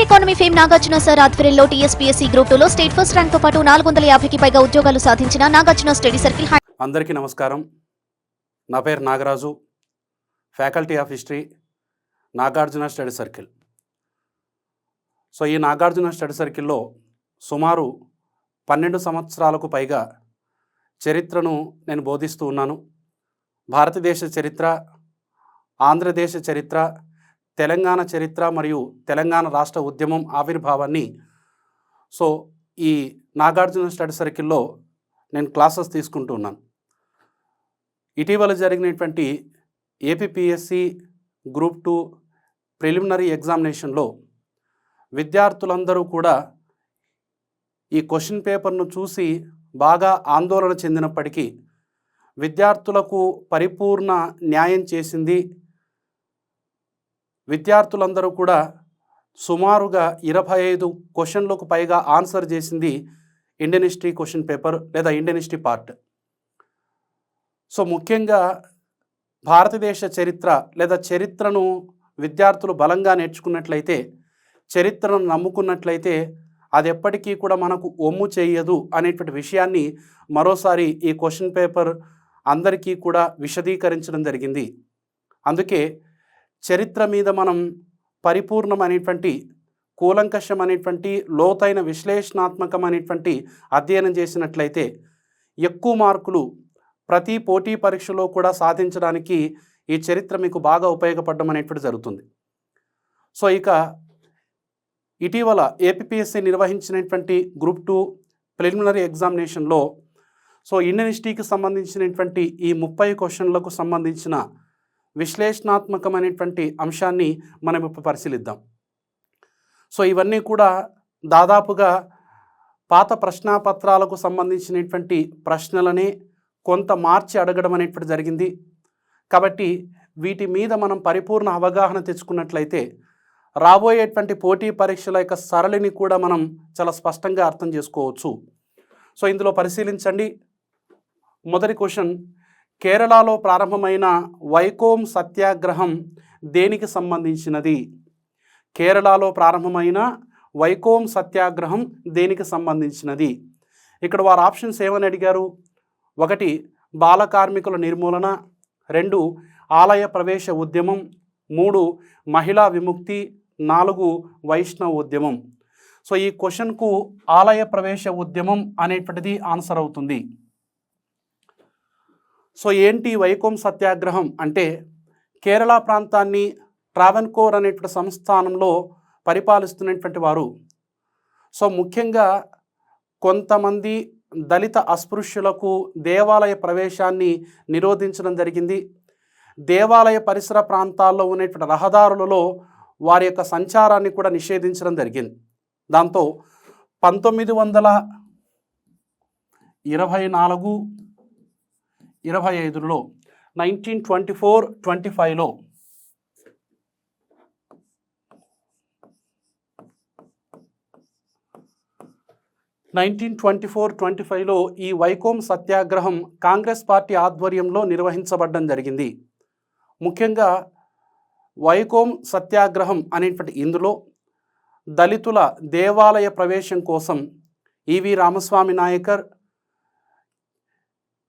Economy fame Nagarjuna sir ఆధ్వర్యంలో TSPSC group 2లో state first rank తో పాటు 450కి పైగా ఉద్యోగాలు సాధించిన నాగార్జున స్టడీ సర్కిల్. అందరికీ నమస్కారం. నా పేరు Nagaraju, faculty of history, Nagarjuna study circle. So ఈ నాగార్జున స్టడీ సర్కిల్లో సుమారు 12 సంవత్సరాలకు పైగా చరిత్రను నేను బోధిస్తూ ఉన్నాను. భారతదేశ చరిత్ర, ఆంధ్రదేశ చరిత్ర, తెలంగాణ చరిత్ర మరియు తెలంగాణ రాష్ట్ర ఉద్యమం ఆవిర్భావాన్ని ఈ నాగార్జున స్టడీ సర్కిల్లో నేను క్లాసెస్ తీసుకుంటూ ఉన్నాను. ఇటీవల జరిగినటువంటి ఏపీపీఎస్సీ గ్రూప్ 2 ప్రిలిమినరీ ఎగ్జామినేషన్లో విద్యార్థులందరూ కూడా ఈ క్వశ్చన్ పేపర్ను చూసి బాగా ఆందోళన చెందినప్పటికీ విద్యార్థులకు పరిపూర్ణ న్యాయం చేసింది. విద్యార్థులందరూ కూడా సుమారుగా 25 క్వశ్చన్లకు పైగా ఆన్సర్ చేసింది ఇండియన్ హిస్టరీ క్వశ్చన్ పేపర్ లేదా ఇండియన్ హిస్టరీ పార్ట్. సో ముఖ్యంగా భారతదేశ చరిత్ర లేదా చరిత్రను విద్యార్థులు బలంగా నేర్చుకున్నట్లయితే, చరిత్రను నమ్ముకున్నట్లయితే అది ఎప్పటికీ కూడా మనకు ఒమ్ము చేయదు అనేటువంటి విషయాన్ని మరోసారి ఈ క్వశ్చన్ పేపర్ అందరికీ కూడా విశదీకరించడం జరిగింది. అందుకే చరిత్ర మీద మనం పరిపూర్ణమైనటువంటి, కూలంకషమైనటువంటి, లోతైన విశ్లేషణాత్మకమైనటువంటి అధ్యయనం చేసినట్లయితే ఎక్కువ మార్కులు ప్రతి పోటీ పరీక్షలో కూడా సాధించడానికి ఈ చరిత్ర మీకు బాగా ఉపయోగపడడం అనేటువంటి జరుగుతుంది. సో ఇక ఇటీవల ఏపీపీఎస్సీ నిర్వహించినటువంటి గ్రూప్ 2 ప్రిలిమినరీ ఎగ్జామినేషన్లో ఇండియన్ హిస్టరీకి సంబంధించినటువంటి ఈ 30 క్వశ్చన్లకు సంబంధించిన విశ్లేషణాత్మకమైనటువంటి అంశాన్ని మనం ఇప్పుడు పరిశీలిద్దాం. ఇవన్నీ కూడా దాదాపుగా పాత ప్రశ్నాపత్రాలకు సంబంధించినటువంటి ప్రశ్నలనే కొంత మార్చి అడగడం అనేటువంటి జరిగింది. కాబట్టి వీటి మీద మనం పరిపూర్ణ అవగాహన తెచ్చుకున్నట్లయితే రాబోయేటువంటి పోటీ పరీక్షల యొక్క సరళిని కూడా మనం చాలా స్పష్టంగా అర్థం చేసుకోవచ్చు. ఇందులో పరిశీలించండి. మొదటి క్వశ్చన్, కేరళలో ప్రారంభమైన వైకోమ్ సత్యాగ్రహం దేనికి సంబంధించినది? కేరళలో ప్రారంభమైన వైకోమ్ సత్యాగ్రహం దేనికి సంబంధించినది? ఇక్కడ వారు ఆప్షన్స్ ఏమని అడిగారు? 1 బాల కార్మికుల నిర్మూలన, 2 ఆలయ ప్రవేశ ఉద్యమం, 3 మహిళా విముక్తి, 4 వైష్ణవ ఉద్యమం. ఈ క్వశ్చన్కు ఆలయ ప్రవేశ ఉద్యమం అనేటువంటిది ఆన్సర్ అవుతుంది. ఏంటి వైకోమ్ సత్యాగ్రహం అంటే, కేరళ ప్రాంతాన్ని ట్రావెన్కోర్ అనేటువంటి సంస్థానంలో పరిపాలిస్తున్నటువంటి వారు ముఖ్యంగా కొంతమంది దళిత అస్పృశ్యులకు దేవాలయ ప్రవేశాన్ని నిరోధించడం జరిగింది. దేవాలయ పరిసర ప్రాంతాల్లో ఉన్నటువంటి రహదారులలో వారి యొక్క సంచారాన్ని కూడా నిషేధించడం జరిగింది. దాంతో 1924-25లో 1924-25లో ఈ వైకోమ్ సత్యాగ్రహం కాంగ్రెస్ పార్టీ ఆధ్వర్యంలో నిర్వహించబడడం జరిగింది. ముఖ్యంగా వైకోమ్ సత్యాగ్రహం అనేటువంటి ఇందులో దళితుల దేవాలయ ప్రవేశం కోసం ఈవి రామస్వామి నాయకర్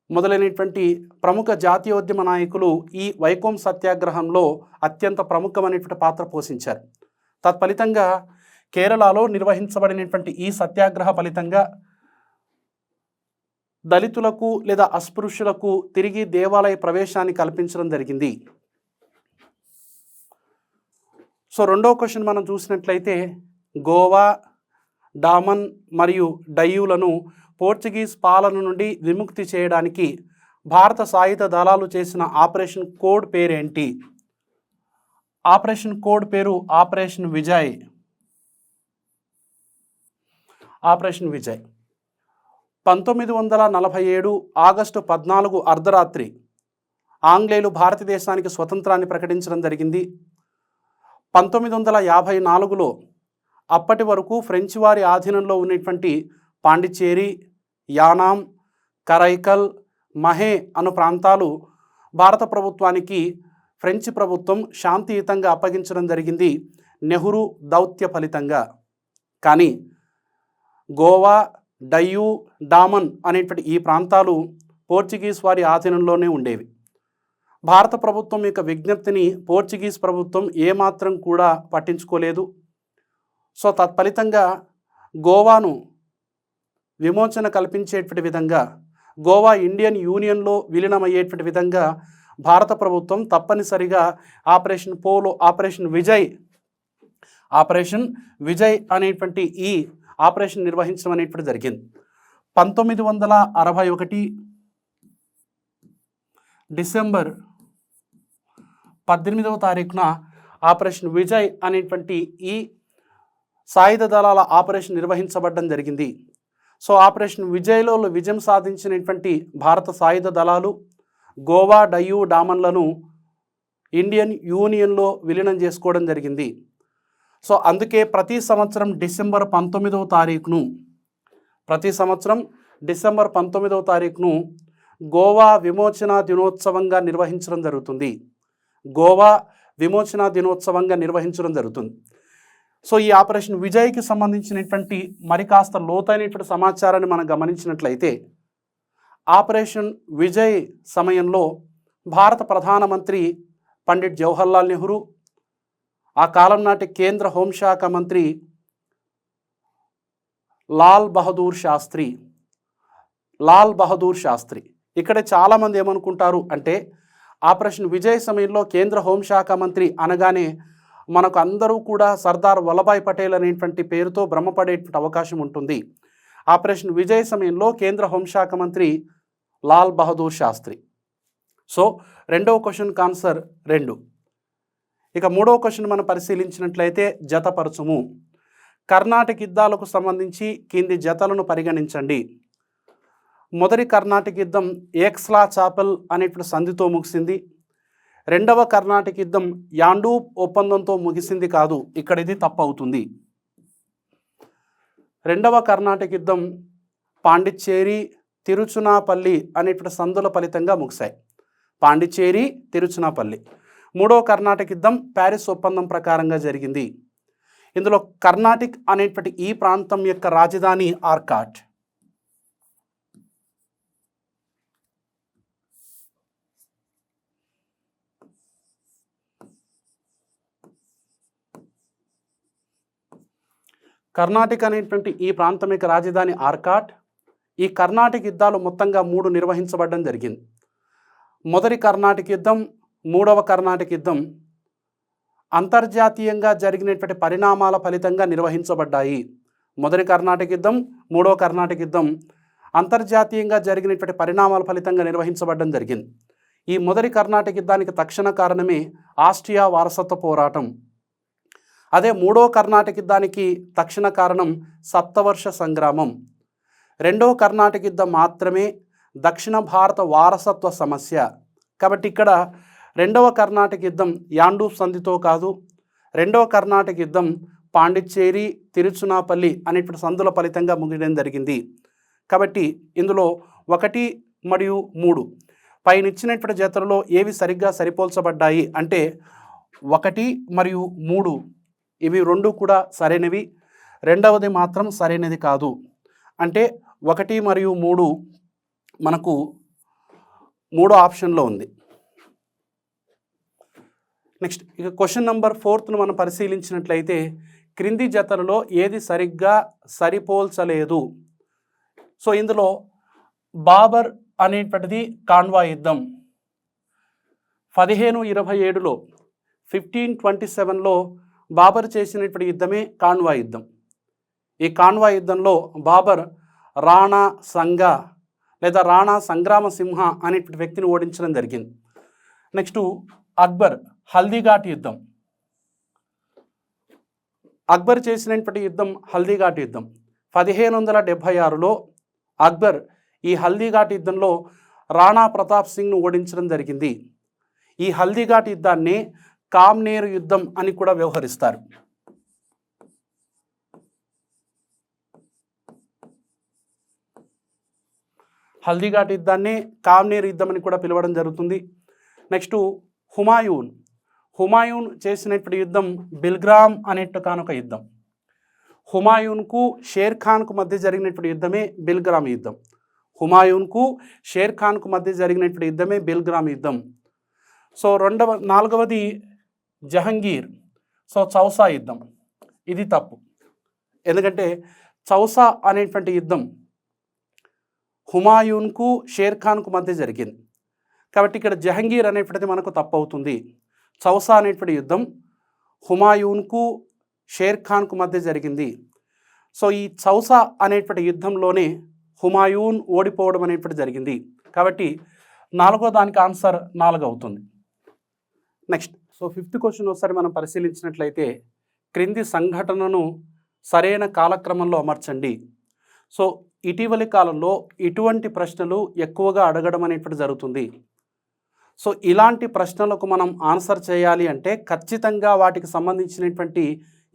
మొదలైనటువంటి ప్రముఖ జాతీయోద్యమ నాయకులు ఈ వైకోమ్ సత్యాగ్రహంలో అత్యంత ప్రముఖమైనటువంటి పాత్ర పోషించారు. తత్ఫలితంగా కేరళలో నిర్వహించబడినటువంటి ఈ సత్యాగ్రహ ఫలితంగా దళితులకు లేదా అస్పృశ్యులకు తిరిగి దేవాలయ ప్రవేశాన్ని కల్పించడం జరిగింది. రెండో క్వశ్చన్ మనం చూసినట్లయితే, గోవా, డామన్ మరియు డయ్యూలను పోర్చుగీస్ పాలన నుండి విముక్తి చేయడానికి భారత సాయుధ దళాలు చేసిన ఆపరేషన్ కోడ్ పేరేంటి? ఆపరేషన్ కోడ్ పేరు operation Vijay. Operation Vijay 1947 August 14 అర్ధరాత్రి ఆంగ్లేయులు భారతదేశానికి స్వతంత్రాన్ని ప్రకటించడం జరిగింది. 1954లో అప్పటి వరకు ఫ్రెంచ్ వారి ఆధీనంలో ఉన్నటువంటి పాండిచ్చేరి, యానాం, కరైకల్, మహే అను ప్రాంతాలు భారత ప్రభుత్వానికి ఫ్రెంచ్ ప్రభుత్వం శాంతియుతంగా అప్పగించడం జరిగింది. నెహ్రూ దౌత్య ఫలితంగా. కానీ గోవా, డయ్యూ, డామన్ అనేటువంటి ఈ ప్రాంతాలు పోర్చుగీస్ వారి ఆధీనంలోనే ఉండేవి. భారత ప్రభుత్వం యొక్క విజ్ఞప్తిని పోర్చుగీస్ ప్రభుత్వం ఏమాత్రం కూడా పట్టించుకోలేదు. సో తత్ఫలితంగా గోవాను విమోచన కల్పించేటువంటి విధంగా, గోవా ఇండియన్ యూనియన్లో విలీనమయ్యేటువంటి విధంగా భారత ప్రభుత్వం తప్పనిసరిగా ఆపరేషన్ విజయ్ అనేటువంటి ఈ ఆపరేషన్ నిర్వహించడం అనేటువంటి జరిగింది. 1961 డిసెంబర్ 18వ తారీఖున ఆపరేషన్ విజయ్ అనేటువంటి ఈ సాయుధ దళాల ఆపరేషన్ నిర్వహించబడడం జరిగింది. సో ఆపరేషన్ విజయ్లో విజయం సాధించినటువంటి భారత సాయుధ దళాలు గోవా, డయ్యూ, డామన్లను ఇండియన్ యూనియన్లో విలీనం చేసుకోవడం జరిగింది. సో అందుకే ప్రతి సంవత్సరం డిసెంబర్ 19వ తారీఖును గోవా విమోచన దినోత్సవంగా నిర్వహించడం జరుగుతుంది. సో ఈ ఆపరేషన్ విజయ్కి సంబంధించినటువంటి మరి కాస్త లోతైనటువంటి సమాచారాన్ని మనం గమనించినట్లయితే, ఆపరేషన్ విజయ్ సమయంలో భారత ప్రధానమంత్రి పండిట్ జవహర్లాల్ నెహ్రూ, ఆ కాలం నాటి కేంద్ర హోంశాఖ మంత్రి లాల్ బహదూర్ శాస్త్రి. ఇక్కడ చాలామంది ఏమనుకుంటారు అంటే, ఆపరేషన్ విజయ్ సమయంలో కేంద్ర హోంశాఖ మంత్రి అనగానే మనకు అందరూ కూడా సర్దార్ వల్లభాయ్ పటేల్ అనేటువంటి పేరుతో భ్రమపడేటువంటి అవకాశం ఉంటుంది. ఆపరేషన్ విజయ్ సమయంలో కేంద్ర హోంశాఖ మంత్రి లాల్ బహదూర్ శాస్త్రి. సో రెండవ క్వశ్చన్కి ఆన్సర్ 2. ఇక మూడవ క్వశ్చన్ మనం పరిశీలించినట్లయితే జతపరచుము. కర్ణాటక యుద్ధాలకు సంబంధించి కింది జతలను పరిగణించండి. మొదటి కర్ణాటక యుద్ధం ఏక్స్లా చాపెల్ అనేటువంటి సంధితో ముగిసింది. రెండవ కర్ణాటక యుద్ధం యాండూ ఒప్పందంతో ముగిసింది కాదు, ఇక్కడ ఇది తప్పు అవుతుంది. రెండవ కర్ణాటక యుద్ధం పాండిచ్చేరి, తిరుచునాపల్లి అనేటువంటి సంధుల ఫలితంగా ముగిశాయి. పాండిచ్చేరి, తిరుచునాపల్లి. మూడవ కర్ణాటక యుద్ధం ప్యారిస్ ఒప్పందం ప్రకారంగా జరిగింది. ఇందులో కర్ణాటిక్ అనేటువంటి ఈ ప్రాంతం యొక్క రాజధాని ఆర్కాట్. కర్ణాటక అనేటువంటి ఈ ప్రాంతం యొక్క రాజధాని ఆర్కాట్. ఈ కర్ణాటక యుద్ధాలు మొత్తంగా 3 నిర్వహించబడడం జరిగింది. మొదటి కర్ణాటక యుద్ధం, మూడవ కర్ణాటక యుద్ధం అంతర్జాతీయంగా జరిగినటువంటి పరిణామాల ఫలితంగా నిర్వహించబడ్డాయి. మొదటి కర్ణాటక యుద్ధం, మూడవ కర్ణాటక యుద్ధం అంతర్జాతీయంగా జరిగినటువంటి పరిణామాల ఫలితంగా నిర్వహించబడడం జరిగింది. ఈ మొదటి కర్ణాటక యుద్ధానికి తక్షణ కారణమే ఆస్ట్రియా వారసత్వ పోరాటం. అదే మూడవ కర్ణాటక యుద్ధానికి తక్షణ కారణం సప్తవర్ష సంగ్రామం. రెండవ కర్ణాటక యుద్ధం మాత్రమే దక్షిణ భారత వారసత్వ సమస్య. కాబట్టి ఇక్కడ రెండవ కర్ణాటక యుద్ధం యాండూ సంధితో కాదు, రెండవ కర్ణాటక యుద్ధం పాండిచ్చేరి, తిరుచునాపల్లి అనేటువంటి సంధుల ఫలితంగా ముగియడం జరిగింది. కాబట్టి ఇందులో 1 మరియు 3 పైన ఇచ్చినటువంటి జతలలో ఏవి సరిగ్గా సరిపోల్చబడ్డాయి అంటే 1 మరియు 3 ఇవి 2 కూడా సరైనవి, రెండవది మాత్రం సరైనది కాదు. అంటే 1 మరియు 3 మనకు 3 ఆప్షన్లో ఉంది. నెక్స్ట్ ఇక క్వశ్చన్ నెంబర్ 4ను మనం పరిశీలించినట్లయితే క్రింది జతలలో ఏది సరిగ్గా సరిపోల్చలేదు. సో ఇందులో బాబర్ అనేటువంటిది కాన్వా యుద్ధం 1527లో 1527లో బాబర్ చేసినటువంటి యుద్ధమే కాన్వా యుద్ధం. ఈ కాన్వా యుద్ధంలో బాబర్ రాణా సంగా లేదా రాణా సంగ్రామసింహ అనేటువంటి వ్యక్తిని ఓడించడం జరిగింది. నెక్స్ట్ అక్బర్ హల్దీఘాట్ యుద్ధం. అక్బర్ చేసినటువంటి యుద్ధం హల్దీఘాట్ యుద్ధం 1576లో అక్బర్ ఈ హల్దీఘాట్ యుద్ధంలో రాణా ప్రతాప్ సింగ్ను ఓడించడం జరిగింది. ఈ హల్దీఘాట్ యుద్ధాన్ని కామ్నేర్ యుద్ధం అని కూడా వ్యవహరిస్తారు. హల్దీఘాట్ యుద్ధాన్ని కామ్నేర్ యుద్ధం అని కూడా పిలవడం జరుగుతుంది. నెక్స్ట్ హుమాయూన్ చేసినటువంటి యుద్ధం బిల్గ్రామ్ అనేటకానొక యుద్ధం. హుమాయూన్కు షేర్ ఖాన్కు మధ్య జరిగినటువంటి యుద్ధమే బిల్గ్రామ్ యుద్ధం. హుమాయూన్కు షేర్ ఖాన్కు మధ్య జరిగినటువంటి యుద్ధమే బిల్గ్రామ్ యుద్ధం. సో నాలుగవది జహంగీర్, సో చౌసా యుద్ధం. ఇది తప్పు, ఎందుకంటే చౌసా అనేటువంటి యుద్ధం హుమాయూన్కు షేర్ ఖాన్కు మధ్య జరిగింది, కాబట్టి ఇక్కడ జహంగీర్ అనేటువంటిది మనకు తప్పు అవుతుంది. చౌసా అనేటువంటి యుద్ధం హుమాయూన్కు షేర్ ఖాన్కు మధ్య జరిగింది. సో ఈ చౌసా అనేటువంటి యుద్ధంలోనే హుమాయూన్ ఓడిపోవడం అనేటువంటి జరిగింది, కాబట్టి నాలుగో దానికి ఆన్సర్ 4 అవుతుంది. నెక్స్ట్, సో 5th క్వశ్చన్ ఒకసారి మనం పరిశీలించినట్లయితే క్రింది సంఘటనను సరైన కాలక్రమంలో అమర్చండి. సో ఇటీవలి కాలంలో ఇటువంటి ప్రశ్నలు ఎక్కువగా అడగడం అనేటువంటి జరుగుతుంది. సో ఇలాంటి ప్రశ్నలకు మనం ఆన్సర్ చేయాలి అంటే ఖచ్చితంగా వాటికి సంబంధించినటువంటి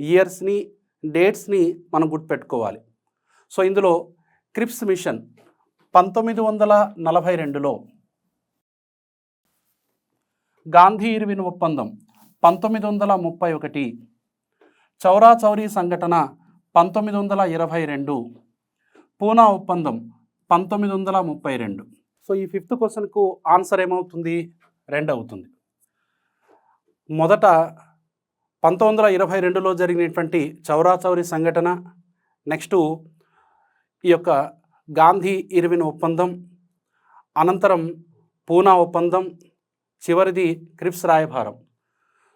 ఇయర్స్ని, డేట్స్ని మనం గుర్తుపెట్టుకోవాలి. సో ఇందులో క్రిప్స్ మిషన్ 1942లో, గాంధీ ఇర్విన్ ఒప్పందం 1931, చౌరా చౌరీ సంఘటన 1922, పూనా ఒప్పందం 1932. సో ఈ 5th క్వశ్చన్కు ఆన్సర్ ఏమవుతుంది? 2 అవుతుంది. మొదట 1922లో జరిగినటువంటి చౌరా చౌరీ సంఘటన, నెక్స్టు ఈ యొక్క గాంధీ ఇర్విన్ ఒప్పందం, అనంతరం పూనా ఒప్పందం, చివరిది క్రిప్స్ రాయబారం.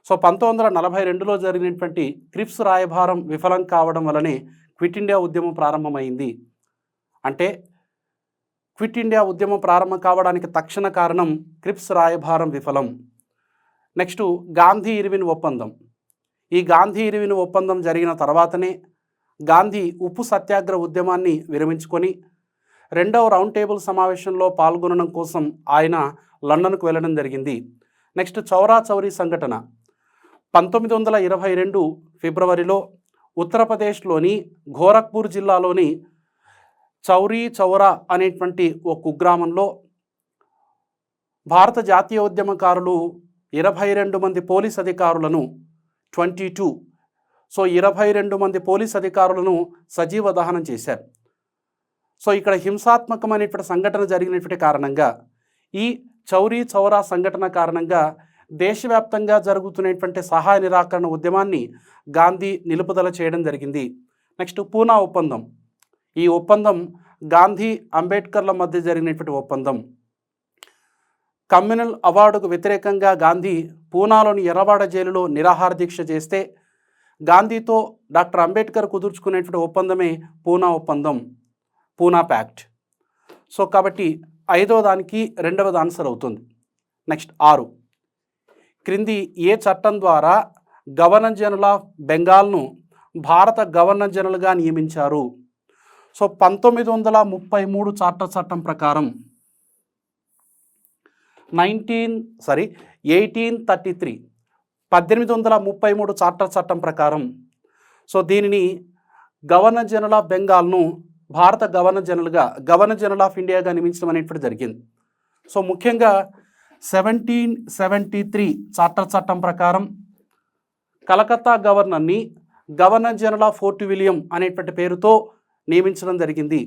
సో 1942లో జరిగినటువంటి క్రిప్స్ రాయబారం విఫలం కావడం వలనే క్విట్ ఇండియా ఉద్యమం ప్రారంభమైంది. అంటే క్విట్ ఇండియా ఉద్యమం ప్రారంభం కావడానికి తక్షణ కారణం క్రిప్స్ రాయబారం విఫలం. నెక్స్టు గాంధీ ఇర్విన్ ఒప్పందం. ఈ గాంధీ ఇర్విన్ ఒప్పందం జరిగిన తర్వాతనే గాంధీ ఉప్పు సత్యాగ్రహ ఉద్యమాన్ని విరమించుకొని 2వ రౌండ్ టేబుల్ సమావేశంలో పాల్గొనడం కోసం ఆయన లండన్కు వెళ్ళడం జరిగింది. నెక్స్ట్ చౌరా చౌరీ సంఘటన 1922 ఫిబ్రవరిలో ఉత్తరప్రదేశ్లోని గోరఖ్పూర్ జిల్లాలోని చౌరీ చౌరా అనేటువంటి ఒక కుగ్రామంలో భారత జాతీయ ఉద్యమకారులు 22 మంది పోలీస్ అధికారులను 22 మంది పోలీస్ అధికారులను సజీవ దహనం చేశారు. సో ఇక్కడ హింసాత్మకమైనటువంటి సంఘటన జరిగినటువంటి కారణంగా, ఈ చౌరీ చౌరా సంఘటన కారణంగా దేశవ్యాప్తంగా జరుగుతున్నటువంటి సహాయ నిరాకరణ ఉద్యమాన్ని గాంధీ నిలుపుదల చేయడం జరిగింది. నెక్స్ట్ పూనా ఒప్పందం. ఈ ఒప్పందం గాంధీ అంబేద్కర్ల మధ్య జరిగినటువంటి ఒప్పందం. కమ్యూనల్ అవార్డుకు వ్యతిరేకంగా గాంధీ పూనాలోని ఎర్రవాడ జైలులో నిరాహార దీక్ష చేస్తే గాంధీతో డాక్టర్ అంబేద్కర్ కుదుర్చుకునేటువంటి ఒప్పందమే పూనా ఒప్పందం, పూనా ప్యాక్ట్. సో కాబట్టి 5వ దానికి 2వది ఆన్సర్ అవుతుంది. నెక్స్ట్ 6, క్రింది ఏ చట్టం ద్వారా గవర్నర్ జనరల్ ఆఫ్ బెంగాల్ను భారత గవర్నర్ జనరల్గా నియమించారు? సో 1833 చార్టర్ చట్టం ప్రకారం 1833 చార్టర్ చట్టం ప్రకారం సో దీనిని గవర్నర్ జనరల్ ఆఫ్ బెంగాల్ను భారత గవర్నర్ జనరల్ ఆఫ్ ఇండియాగా నియమించడం అనేటువంటి జరిగింది. సో ముఖ్యంగా 1773 చార్టర్ చట్టం ప్రకారం కలకత్తా గవర్నర్ని governor general of Fort William అనేటువంటి పేరుతో నియమించడం జరిగింది.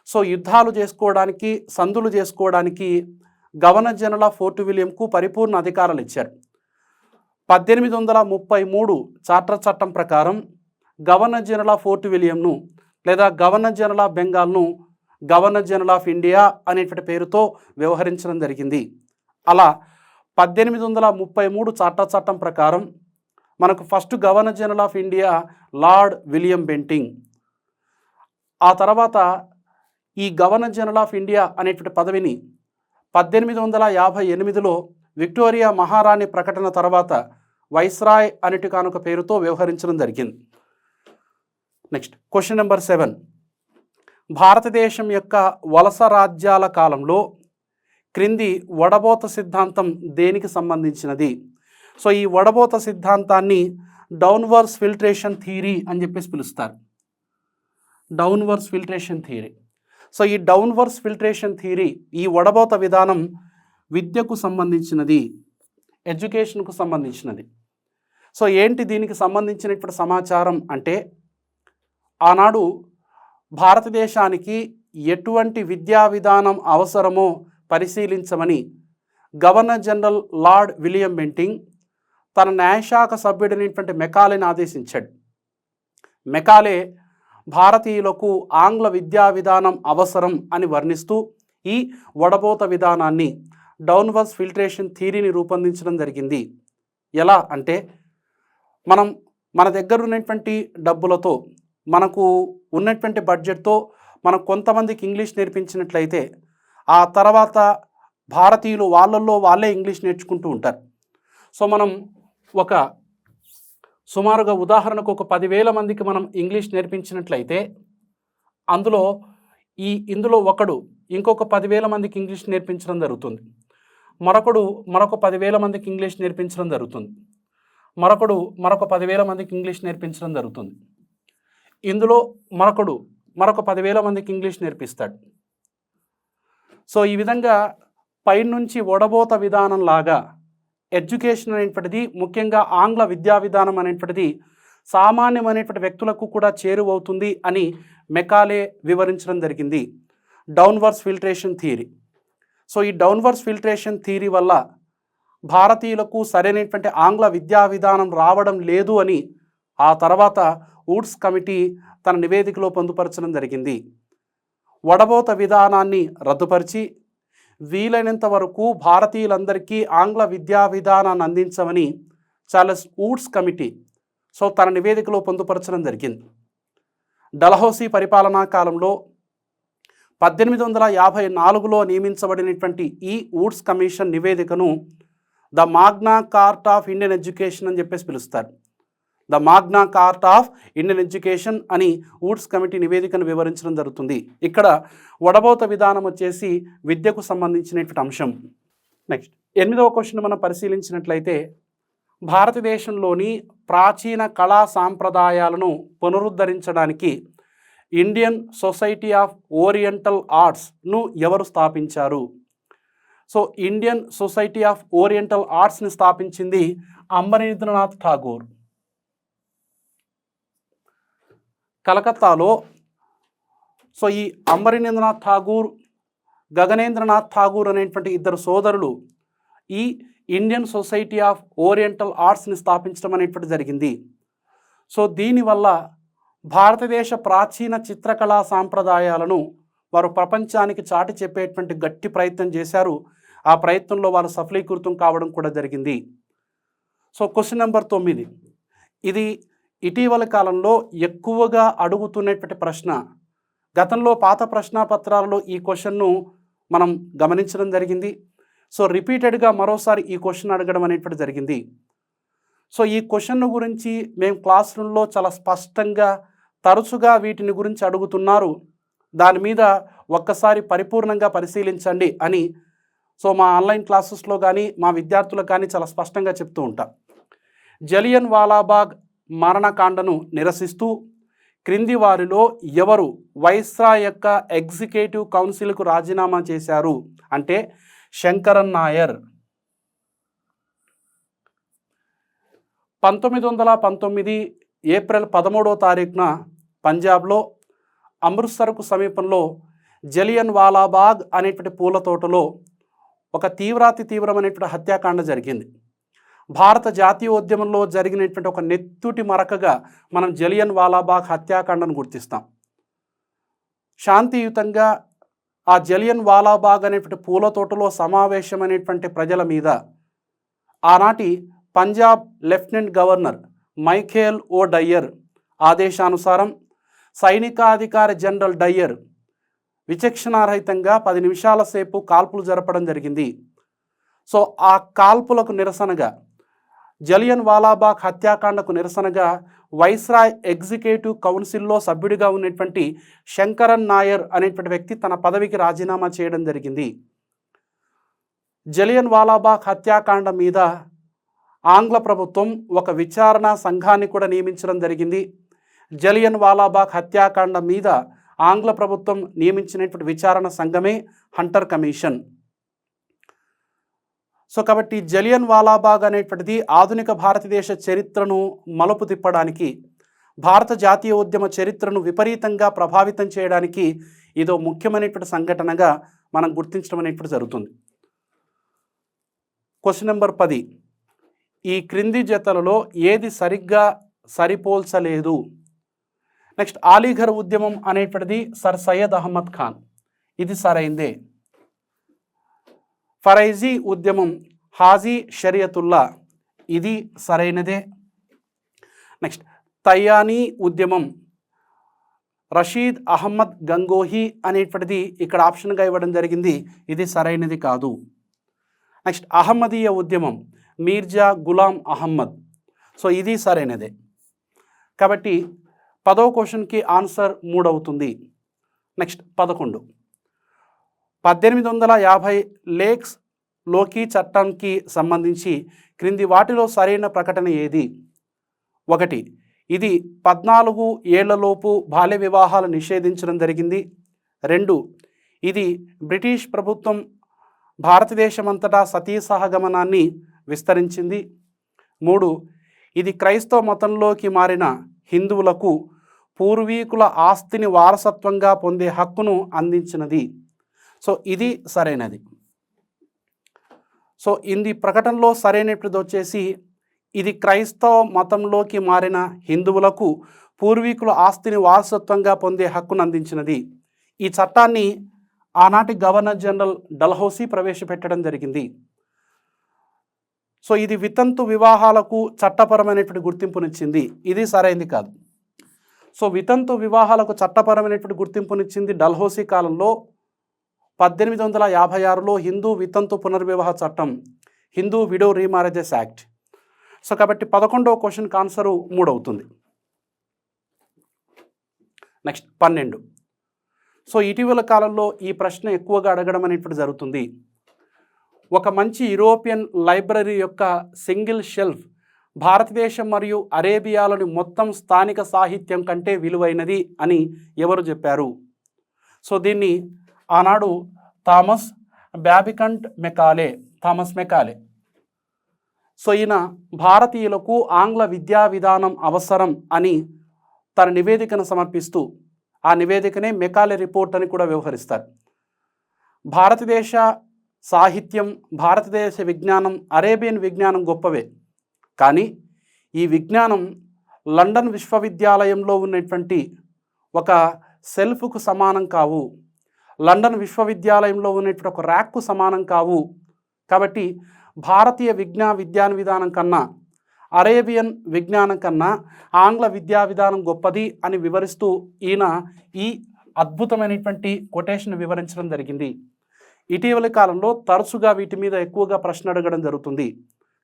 సో యుద్ధాలు చేసుకోవడానికి, సంధులు చేసుకోవడానికి గవర్నర్ జనరల్ ఆఫ్ ఫోర్ట్ విలియంకు పరిపూర్ణ అధికారాలు ఇచ్చారు. 1833 చార్టర్ చట్టం ప్రకారం గవర్నర్ జనరల్ ఆఫ్ ఫోర్ట్ విలియంను లేదా గవర్నర్ జనరల్ ఆఫ్ బెంగాల్ను గవర్నర్ జనరల్ ఆఫ్ ఇండియా అనేటువంటి పేరుతో వ్యవహరించడం జరిగింది. అలా 1833 చార్టర్ చట్టం ప్రకారం మనకు first governor general of India lord William Bentinck. ఆ తర్వాత ఈ గవర్నర్ జనరల్ ఆఫ్ ఇండియా అనేటువంటి పదవిని 1858లో విక్టోరియా మహారాణి ప్రకటన తర్వాత వైస్రాయ్ అనేటి కానొక పేరుతో వ్యవహరించడం జరిగింది. నెక్స్ట్ క్వశ్చన్ నెంబర్ 7, భారతదేశం యొక్క వలస రాజ్యాల కాలంలో క్రింది వడబోత సిద్ధాంతం దేనికి సంబంధించినది? సో ఈ వడబోత సిద్ధాంతాన్ని డౌన్వర్స్ ఫిల్ట్రేషన్ థియరీ అని చెప్పేసి పిలుస్తారు. డౌన్వర్స్ ఫిల్ట్రేషన్ థియరీ. సో ఈ డౌన్వర్స్ ఫిల్ట్రేషన్ థియరీ, ఈ వడబోత విధానం విద్యకు సంబంధించినది. ఎడ్యుకేషన్కు సంబంధించినది. సో ఏంటి దీనికి సంబంధించినటువంటి సమాచారం అంటే, ఆనాడు భారతదేశానికి ఎటువంటి విద్యా విధానం అవసరమో పరిశీలించమని governor general Lord William Bentinck తన న్యాయశాఖ సభ్యుడైనటువంటి మెకాలేని ఆదేశించాడు. మెకాలే భారతీయులకు ఆంగ్ల విద్యా విధానం అవసరం అని వర్ణిస్తూ ఈ వడబోత విధానాన్ని డౌన్వర్స్ ఫిల్ట్రేషన్ థియరీని రూపొందించడం జరిగింది. ఎలా అంటే, మన దగ్గర ఉన్నటువంటి డబ్బులతో, మనకు ఉన్నటువంటి బడ్జెట్తో మనం కొంతమందికి ఇంగ్లీష్ నేర్పించినట్లయితే ఆ తర్వాత భారతీయులు వాళ్ళల్లో వాళ్ళే ఇంగ్లీష్ నేర్చుకుంటూ ఉంటారు. సో మనం సుమారుగా ఉదాహరణకు 10,000 మందికి మనం ఇంగ్లీష్ నేర్పించినట్లయితే ఇందులో ఒకడు ఇంకొక 10,000 మందికి ఇంగ్లీష్ నేర్పించడం జరుగుతుంది. మరొక 10,000 మందికి ఇంగ్లీష్ నేర్పించడం జరుగుతుంది. మరొక 10,000 మందికి ఇంగ్లీష్ నేర్పించడం జరుగుతుంది. ఇందులో మరొక 10,000 మందికి ఇంగ్లీష్ నేర్పిస్తాడు. సో ఈ విధంగా పైనుంచి వడబోత విధానం లాగా ఎడ్యుకేషన్ అనేటువంటిది, ముఖ్యంగా ఆంగ్ల విద్యా విధానం అనేటువంటిది సామాన్యమైనటువంటి వ్యక్తులకు కూడా చేరువవుతుంది అని మెకాలే వివరించడం జరిగింది. డౌన్వర్స్ ఫిల్ట్రేషన్ థియరీ. సో ఈ డౌన్వర్స్ ఫిల్ట్రేషన్ థియరీ వల్ల భారతీయులకు సరైనటువంటి ఆంగ్ల విద్యా విధానం రావడం లేదు అని ఆ తర్వాత వుడ్స్ కమిటీ తన నివేదికలో పొందుపరచడం జరిగింది. వడబోత విధానాన్ని రద్దుపరిచి వీలైనంత వరకు భారతీయులందరికీ ఆంగ్ల విద్యా విధానాన్ని అందించమని చార్లెస్ వుడ్స్ కమిటీ తన నివేదికలో పొందుపరచడం జరిగింది. డల్హౌసీ పరిపాలనా కాలంలో 1854లో నియమించబడినటువంటి ఈ వుడ్స్ కమిషన్ నివేదికను ద మాగ్నా కార్టా ఆఫ్ ఇండియన్ ఎడ్యుకేషన్ అని చెప్పేసి పిలుస్తారు. ద మాగ్నా కార్టా ఆఫ్ ఇండియన్ ఎడ్యుకేషన్ అని వుడ్స్ కమిటీ నివేదికను వివరించడం జరుగుతుంది. ఇక్కడ వడబోత విధానం వచ్చేసి విద్యకు సంబంధించినటువంటి అంశం. నెక్స్ట్ 8వ క్వశ్చన్ మనం పరిశీలించినట్లయితే, భారతదేశంలోని ప్రాచీన కళా సాంప్రదాయాలను పునరుద్ధరించడానికి ఇండియన్ సొసైటీ ఆఫ్ ఓరియంటల్ ఆర్ట్స్ను ఎవరు స్థాపించారు? So Indian Society of Oriental ఆర్ట్స్ని స్థాపించింది అమరీంద్రనాథ్ ఠాగూర్. కలకత్తాలో ఈ అమరీంద్రనాథ్ ఠాగూర్, గగనేంద్రనాథ్ ఠాగూర్ అనేటువంటి ఇద్దరు సోదరులు ఈ ఇండియన్ సొసైటీ ఆఫ్ ఓరియంటల్ ఆర్ట్స్ని స్థాపించడం అనేటువంటి జరిగింది. సో దీనివల్ల భారతదేశ ప్రాచీన చిత్రకళా సాంప్రదాయాలను వారు ప్రపంచానికి చాటి చెప్పేటువంటి గట్టి ప్రయత్నం చేశారు. ఆ ప్రయత్నంలో వారు సఫలీకృతం కావడం కూడా జరిగింది. సో క్వశ్చన్ నెంబర్ 9, ఇది ఇటీవల కాలంలో ఎక్కువగా అడుగుతున్నటువంటి ప్రశ్న. గతంలో పాత ప్రశ్నాపత్రాలలో ఈ క్వశ్చన్ను మనం గమనించడం జరిగింది. సో రిపీటెడ్గా మరోసారి ఈ క్వశ్చన్ అడగడం అనేటువంటి జరిగింది. సో ఈ క్వశ్చన్ గురించి మేము క్లాస్ రూమ్లో చాలా స్పష్టంగా తరచుగా వీటిని గురించి అడుగుతున్నారు, దాని మీద ఒక్కసారి పరిపూర్ణంగా పరిశీలించండి అని మా ఆన్లైన్ క్లాసెస్లో కానీ మా విద్యార్థులకు కానీ చాలా స్పష్టంగా చెప్తూ ఉంటాం. జలియన్ వాలాబాగ్ మరణకాండను నిరసిస్తూ క్రింది వారిలో ఎవరు వైస్రాయ్ యొక్క ఎగ్జిక్యూటివ్ కౌన్సిల్కు రాజీనామా చేశారు అంటే శంకరన్ నాయర్. 1919 ఏప్రిల్ 13వ తారీఖున పంజాబ్లో అమృత్సర్కు సమీపంలో జలియన్ వాలాబాగ్ అనేటువంటి పూల తోటలో ఒక తీవ్రమైనటువంటి హత్యాకాండ జరిగింది. భారత జాతీయోద్యమంలో జరిగినటువంటి ఒక నెత్తుటి మరకగా మనం జలియన్ వాలాబాగ్ హత్యాకాండను గుర్తిస్తాం. శాంతియుతంగా ఆ జలియన్ వాలాబాగ్ అనేటువంటి పూల తోటలో సమావేశమైనటువంటి ప్రజల మీద ఆనాటి పంజాబ్ లెఫ్టినెంట్ గవర్నర్ మైఖేల్ ఓ డయ్యర్ ఆదేశానుసారం సైనికాధికారి జనరల్ డయ్యర్ విచక్షణారహితంగా 10 నిమిషాల సేపు కాల్పులు జరపడం జరిగింది. సో ఆ కాల్పులకు నిరసనగా, జలియన్ వాలాబాగ్ హత్యాకాండకు నిరసనగా వైస్రాయ్ ఎగ్జిక్యూటివ్ కౌన్సిల్లో సభ్యుడిగా ఉన్నటువంటి శంకరన్ నాయర్ అనేటువంటి వ్యక్తి తన పదవికి రాజీనామా చేయడం జరిగింది. జలియన్ వాలాబాగ్ హత్యాకాండ మీద ఆంగ్ల ప్రభుత్వం ఒక విచారణ సంఘాన్ని కూడా నియమించడం జరిగింది. జలియన్ వాలాబాగ్ హత్యాకాండ మీద ఆంగ్ల ప్రభుత్వం నియమించినటువంటి విచారణ సంఘమే హంటర్ కమిషన్. సో కాబట్టి జలియన్ వాలాబాగ్ అనేటువంటిది ఆధునిక భారతదేశ చరిత్రను మలుపు తిప్పడానికి, భారత జాతీయ ఉద్యమ చరిత్రను విపరీతంగా ప్రభావితం చేయడానికి ఇదో ముఖ్యమైనటువంటి సంఘటనగా మనం గుర్తించడం అనేటువంటి జరుగుతుంది. క్వశ్చన్ నెంబర్ 10, ఈ క్రింది జతలలో ఏది సరిగ్గా సరిపోల్చలేదు? నెక్స్ట్, ఆలీఘర్ ఉద్యమం అనేటువంటిది సర్ సయ్యద్ అహ్మద్ ఖాన్, ఇది సరైందే. ఫరైజీ ఉద్యమం హాజీ షరియతుల్లా, ఇది సరైనదే. నెక్స్ట్, తయ్యానీ ఉద్యమం రషీద్ అహ్మద్ గంగోహీ అనేటువంటిది ఇక్కడ ఆప్షన్గా ఇవ్వడం జరిగింది, ఇది సరైనది కాదు. నెక్స్ట్, అహ్మదీయ ఉద్యమం మీర్జా గులాం అహ్మద్, సో ఇది సరైనదే. కాబట్టి 10వ క్వశ్చన్కి ఆన్సర్ 3 అవుతుంది. నెక్స్ట్ 11, 1850 లేక్స్ లోకి చట్టానికి సంబంధించి క్రింది వాటిలో సరైన ప్రకటన ఏది? 1, ఇది 14 ఏళ్లలోపు బాల్య వివాహాలు నిషేధించడం జరిగింది. 2, ఇది బ్రిటిష్ ప్రభుత్వం భారతదేశమంతటా సతీ సహగమనాన్ని విస్తరించింది. 3, ఇది క్రైస్తవ మతంలోకి మారిన హిందువులకు పూర్వీకుల ఆస్తిని వారసత్వంగా పొందే హక్కును అందించినది. సో ఇది సరైనది. సో ఇది ప్రకటనలో సరైనది వచ్చేసి ఇది క్రైస్తవ మతంలోకి మారిన హిందువులకు పూర్వీకుల ఆస్తిని వారసత్వంగా పొందే హక్కును అందించినది. ఈ చట్టాన్ని ఆనాటి గవర్నర్ జనరల్ డల్హౌసీ ప్రవేశపెట్టడం జరిగింది. సో ఇది వితంతు వివాహాలకు చట్టపరమైనటువంటి గుర్తింపునిచ్చింది, ఇది సరైనది కాదు. సో వితంతు వివాహాలకు చట్టపరమైనటువంటి గుర్తింపునిచ్చింది డల్హౌసీ కాలంలో 1856లో హిందూ వితంతు పునర్వివాహ చట్టం, Hindu widow remarriages act. So కాబట్టి 11వ క్వశ్చన్కి ఆన్సరు 3 అవుతుంది. నెక్స్ట్ 12, సో ఇటీవల కాలంలో ఈ ప్రశ్న ఎక్కువగా అడగడం అనేటువంటి జరుగుతుంది. ఒక మంచి యూరోపియన్ లైబ్రరీ యొక్క సింగిల్ షెల్ఫ్ భారతదేశం మరియు అరేబియాలోని మొత్తం స్థానిక సాహిత్యం కంటే విలువైనది అని ఎవరు చెప్పారు? సో దీన్ని ఆనాడు థామస్ మెకాలే. సో ఈయన భారతీయులకు ఆంగ్ల విద్యా విధానం అవసరం అని తన నివేదికను సమర్పిస్తూ, ఆ నివేదికనే మెకాలే రిపోర్ట్ అని కూడా వ్యవహరిస్తారు. భారతదేశ సాహిత్యం, భారతదేశ విజ్ఞానం, అరేబియన్ విజ్ఞానం గొప్పవే, కానీ ఈ విజ్ఞానం లండన్ విశ్వవిద్యాలయంలో ఉన్నటువంటి ఒక సెల్ఫ్కు సమానం కావు, లండన్ విశ్వవిద్యాలయంలో ఉన్నటువంటి ఒక ర్యాక్కు సమానం కావు. కాబట్టి భారతీయ విజ్ఞాన విధానం కన్నా, అరేబియన్ విజ్ఞానం కన్నా ఆంగ్ల విద్యా విధానం గొప్పది అని వివరిస్తూ ఈయన ఈ అద్భుతమైనటువంటి కొటేషన్ వివరించడం జరిగింది. ఇటీవలి కాలంలో తరచుగా వీటి మీద ఎక్కువగా ప్రశ్న అడగడం జరుగుతుంది.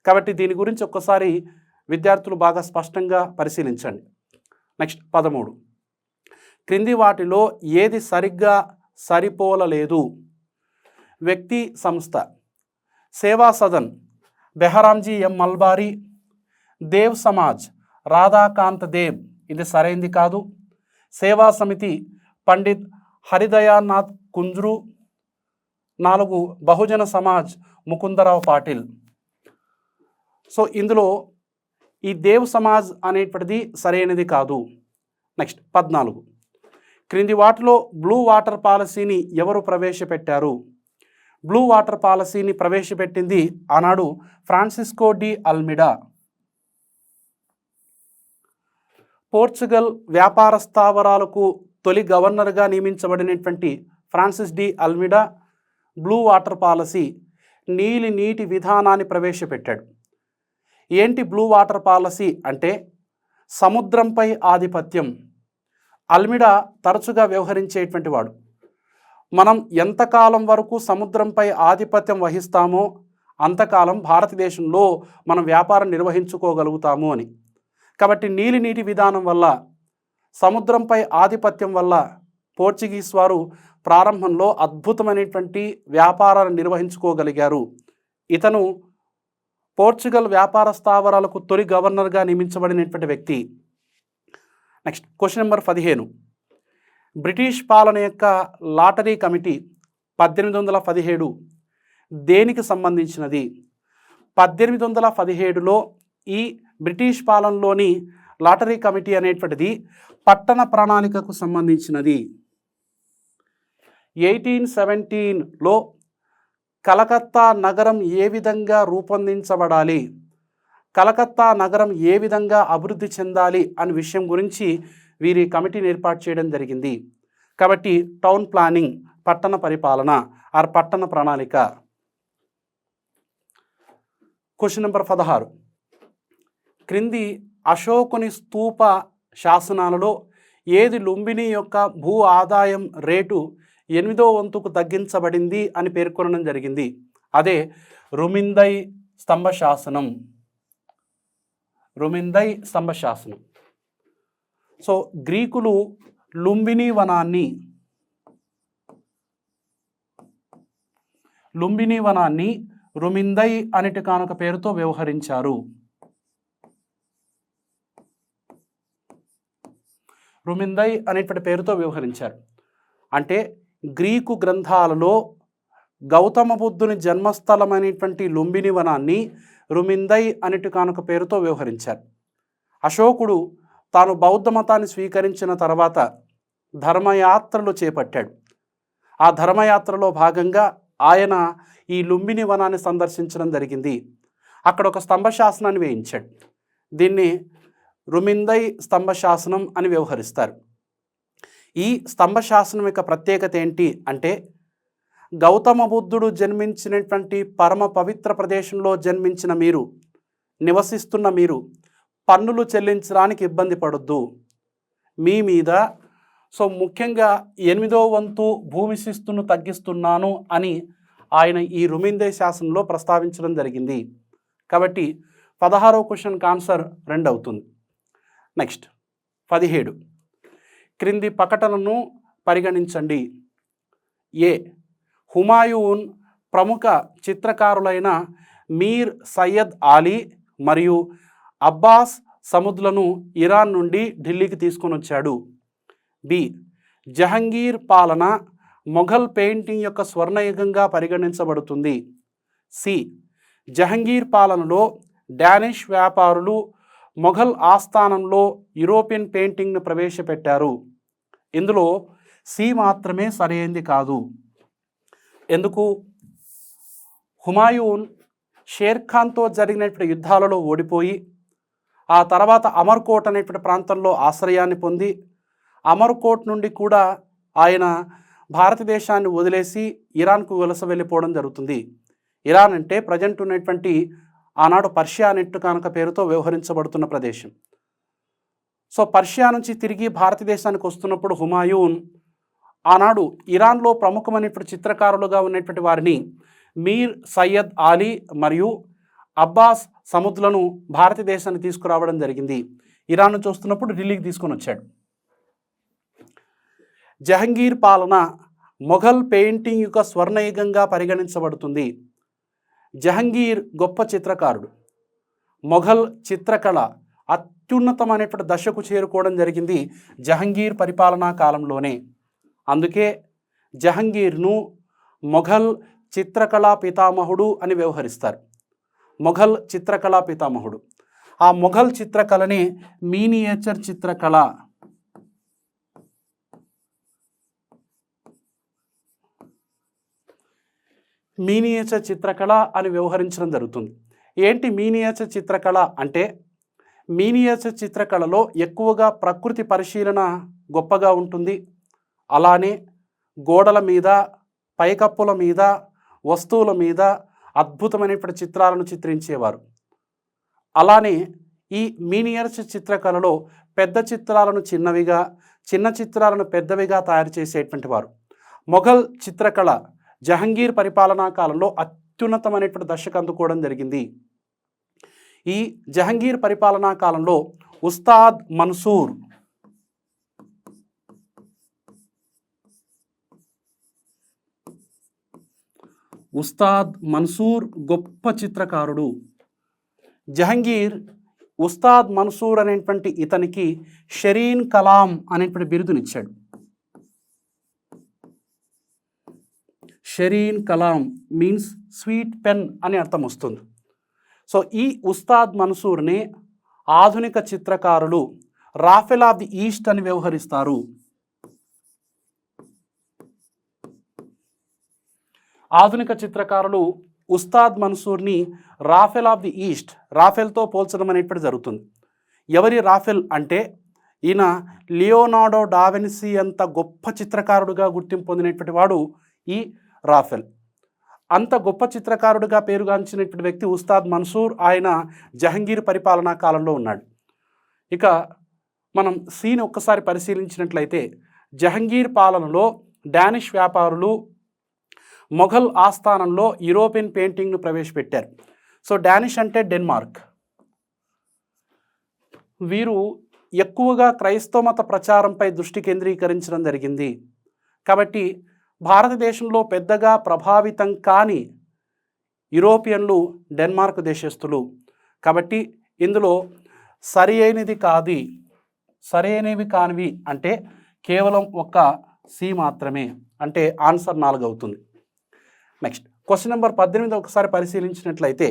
కాబట్టి దీని గురించి ఒక్కసారి విద్యార్థులు బాగా స్పష్టంగా పరిశీలించండి. నెక్స్ట్ 13, క్రింది వాటిలో ఏది సరిగ్గా సరిపోలలేదు? వ్యక్తి సంస్థ సేవా సదన్ బెహరాంజీ ఎం మల్బారీ, దేవ్ సమాజ్ రాధాకాంత్ దేవ్, ఇది సరైంది కాదు. సేవా సమితి పండిత్ హరిదయానాథ్ కుంజ్రు. 4, బహుజన సమాజ్ ముకుందరావు పాటిల్. సో ఇందులో ఈ దేవ్ సమాజ్ అనేటువంటిది సరైనది కాదు. నెక్స్ట్ 14, క్రింది వాటిలో బ్లూ వాటర్ పాలసీని ఎవరు ప్రవేశపెట్టారు? బ్లూ వాటర్ పాలసీని ప్రవేశపెట్టింది ఆనాడు ఫ్రాన్సిస్కో డి అల్మిడా. పోర్చుగల్ వ్యాపార స్థావరాలకు తొలి గవర్నర్గా నియమించబడినటువంటి Francis de Almeida blue water policy, నీటి విధానాన్ని ప్రవేశపెట్టాడు. ఏంటి బ్లూ వాటర్ పాలసీ అంటే సముద్రంపై ఆధిపత్యం. అల్మిడా తరచుగా వ్యవహరించేటువంటి వాడు. మనం ఎంతకాలం వరకు సముద్రంపై ఆధిపత్యం వహిస్తామో అంతకాలం భారతదేశంలో మనం వ్యాపారం నిర్వహించుకోగలుగుతాము అని. కాబట్టి నీటి విధానం వల్ల, సముద్రంపై ఆధిపత్యం వల్ల పోర్చుగీస్ వారు ప్రారంభంలో అద్భుతమైనటువంటి వ్యాపారాలను నిర్వహించుకోగలిగారు. ఇతను పోర్చుగల్ వ్యాపార స్థావరాలకు తొలి గవర్నర్గా నియమించబడినటువంటి వ్యక్తి. నెక్స్ట్ క్వశ్చన్ నెంబర్ 15, బ్రిటిష్ పాలన యొక్క లాటరీ కమిటీ 1817 దేనికి సంబంధించినది? 1817లో ఈ బ్రిటిష్ పాలనలోని లాటరీ కమిటీ అనేటువంటిది పట్టణ ప్రణాళికకు సంబంధించినది. 1817లో కలకత్తా నగరం ఏ విధంగా రూపొందించబడాలి, కలకత్తా నగరం ఏ విధంగా అభివృద్ధి చెందాలి అనే విషయం గురించి వీరి కమిటీని ఏర్పాటు చేయడం జరిగింది. కాబట్టి టౌన్ ప్లానింగ్, పట్టణ పరిపాలన ఆర్ పట్టణ ప్రణాళిక. Question number 16. క్రింది అశోకుని స్తూప శాసనాలలో ఏది లుంబిని యొక్క భూ ఆదాయం రేటు 8వ వంతుకు తగ్గించబడింది అని పేర్కొనడం జరిగింది? అదే రుమిందై స్తంభ శాసనం. రుమిందై స్తంభ శాసనం. సో గ్రీకులు లుంబిని వనాన్ని రుమిందై అనేటి కానొక పేరుతో వ్యవహరించారు. రుమిందై అనేటువంటి పేరుతో వ్యవహరించారు. అంటే గ్రీకు గ్రంథాలలో గౌతమ బుద్ధుని జన్మస్థలమైనటువంటి లుంబిని వనాన్ని రుమిందై అనేటి కానొక పేరుతో వ్యవహరించారు. అశోకుడు తాను బౌద్ధ మతాన్ని స్వీకరించిన తర్వాత ధర్మయాత్రలు చేపట్టాడు. ఆ ధర్మయాత్రలో భాగంగా ఆయన ఈ లుంబిని వనాన్ని సందర్శించడం జరిగింది. అక్కడ ఒక స్తంభ శాసనాన్ని వేయించాడు. దీన్ని రుమిందై స్తంభ శాసనం అని వ్యవహరిస్తారు. ఈ స్తంభ శాసనం యొక్క ప్రత్యేకత ఏంటి అంటే, గౌతమ బుద్ధుడు జన్మించినటువంటి పరమ పవిత్ర ప్రదేశంలో జన్మించిన మీరు, నివసిస్తున్న మీరు పన్నులు చెల్లించడానికి ఇబ్బంది పడొద్దు. మీ మీద ముఖ్యంగా 8వ వంతు భూమి శిస్తును తగ్గిస్తున్నాను అని ఆయన ఈ రుమిందై శాసనంలో ప్రస్తావించడం జరిగింది. కాబట్టి 16వ క్వశ్చన్కి ఆన్సర్ 2 అవుతుంది. నెక్స్ట్ 17. క్రింది ప్రకటనను పరిగణించండి. ఏ. హుమాయూన్ ప్రముఖ చిత్రకారులైన మీర్ సయ్యద్ ఆలీ మరియు అబ్బాస్ సముద్లను ఇరాన్ నుండి ఢిల్లీకి తీసుకొని వచ్చాడు. బి. జహంగీర్ పాలన మొఘల్ పెయింటింగ్ యొక్క స్వర్ణయుగంగా పరిగణించబడుతుంది. సి. జహంగీర్ పాలనలో డానిష్ వ్యాపారులు మొఘల్ ఆస్థానంలో యూరోపియన్ పెయింటింగ్ను ప్రవేశపెట్టారు. ఇందులో సి మాత్రమే సరైనది కాదు. ఎందుకు? హుమాయూన్ షేర్ఖాన్తో జరిగినటువంటి యుద్ధాలలో ఓడిపోయి ఆ తర్వాత అమర్కోట్ అనేటువంటి ప్రాంతంలో ఆశ్రయాన్ని పొంది అమర్కోట్ నుండి కూడా ఆయన భారతదేశాన్ని వదిలేసి ఇరాన్కు వలస వెళ్ళిపోవడం జరుగుతుంది. ఇరాన్ అంటే ప్రజెంట్ ఉన్నటువంటి ఆనాడు పర్షియా నెట్టు కనుక పేరుతో వ్యవహరించబడుతున్న ప్రదేశం. సో పర్షియా నుంచి తిరిగి భారతదేశానికి వస్తున్నప్పుడు హుమాయూన్ ఆనాడు ఇరాన్లో ప్రముఖమైనటువంటి చిత్రకారులుగా ఉన్నటువంటి వారిని మీర్ సయ్యద్ ఆలీ మరియు అబ్బాస్ సముద్లను భారతదేశానికి తీసుకురావడం జరిగింది. ఇరాన్ను చూస్తున్నప్పుడు ఢిల్లీకి తీసుకొని వచ్చాడు. జహంగీర్ పాలన మొఘల్ పెయింటింగ్ యొక్క స్వర్ణయుగంగా పరిగణించబడుతుంది. జహంగీర్ గొప్ప చిత్రకారుడు. మొఘల్ చిత్రకళ అత్యున్నతమైనటువంటి దశకు చేరుకోవడం జరిగింది జహంగీర్ పరిపాలనా కాలంలోనే. అందుకే జహంగీర్ను మొఘల్ చిత్రకళా పితామహుడు అని వ్యవహరిస్తారు. మొఘల్ చిత్రకళా పితామహుడు. ఆ మొఘల్ చిత్రకళని మీనియేచర్ చిత్రకళ, మీనియేచర్ చిత్రకళ అని వ్యవహరించడం జరుగుతుంది. ఏంటి మీనియేచర్ చిత్రకళ అంటే, మీనియేచర్ చిత్రకళలో ఎక్కువగా ప్రకృతి పరిశీలన గొప్పగా ఉంటుంది. అలానే గోడల మీద, పైకప్పుల మీద, వస్తువుల మీద అద్భుతమైనటువంటి చిత్రాలను చిత్రించేవారు. అలానే ఈ మీనియేచర్ చిత్రకళలో పెద్ద చిత్రాలను చిన్నవిగా, చిన్న చిత్రాలను పెద్దవిగా తయారు చేసేటువంటి వారు. మొఘల్ చిత్రకళ జహంగీర్ పరిపాలనా కాలంలో అత్యున్నతమైనటువంటి దశకు అందుకోవడం జరిగింది. ఈ జహంగీర్ పరిపాలనా కాలంలో ఉస్తాద్ మన్సూర్ గొప్ప చిత్రకారుడు. జహంగీర్ ఉస్తాద్ మన్సూర్ అనేటువంటి ఇతనికి షరీన్ కలాం అనేటువంటి బిరుదునిచ్చాడు. Shirin Qalam means sweet pen అని అర్థం వస్తుంది. సో ఈ ఉస్తాద్ మన్సూర్ని ఆధునిక చిత్రకారులు రాఫెల్ ఆఫ్ ది ఈస్ట్ అని వ్యవహరిస్తారు. ఆధునిక చిత్రకారులు ఉస్తాద్ మన్సూర్ని రాఫెల్ ఆఫ్ ది ఈస్ట్, రాఫెల్తో పోల్చడం అనేటువంటి జరుగుతుంది. ఎవరి రాఫెల్ అంటే ఈయన లియోనార్డో డావిన్సీ అంత గొప్ప చిత్రకారుడుగా గుర్తింపు పొందినటువంటి వాడు ఈ రాఫెల్. అంత గొప్ప చిత్రకారుడిగా పేరుగాంచినటువంటి వ్యక్తి ఉస్తాద్ మన్సూర్. ఆయన జహంగీర్ పరిపాలనా కాలంలో ఉన్నాడు. ఇక మనం సీన్ ఒక్కసారి పరిశీలించినట్లయితే జహంగీర్ పాలనలో డానిష్ వ్యాపారులు మొఘల్ ఆస్థానంలో యూరోపియన్ పెయింటింగ్ను ప్రవేశపెట్టారు. సో డానిష్ అంటే డెన్మార్క్. వీరు ఎక్కువగా క్రైస్తవ మత ప్రచారంపై దృష్టి కేంద్రీకరించడం జరిగింది. కాబట్టి భారతదేశంలో పెద్దగా ప్రభావితం కాని యూరోపియన్లు డెన్మార్క్ దేశస్థులు. కాబట్టి ఇందులో సరైనవి కానివి అంటే కేవలం ఒక సి మాత్రమే, అంటే ఆన్సర్ 4 అవుతుంది. నెక్స్ట్ క్వశ్చన్ నెంబర్ 18 ఒకసారి పరిశీలించినట్లయితే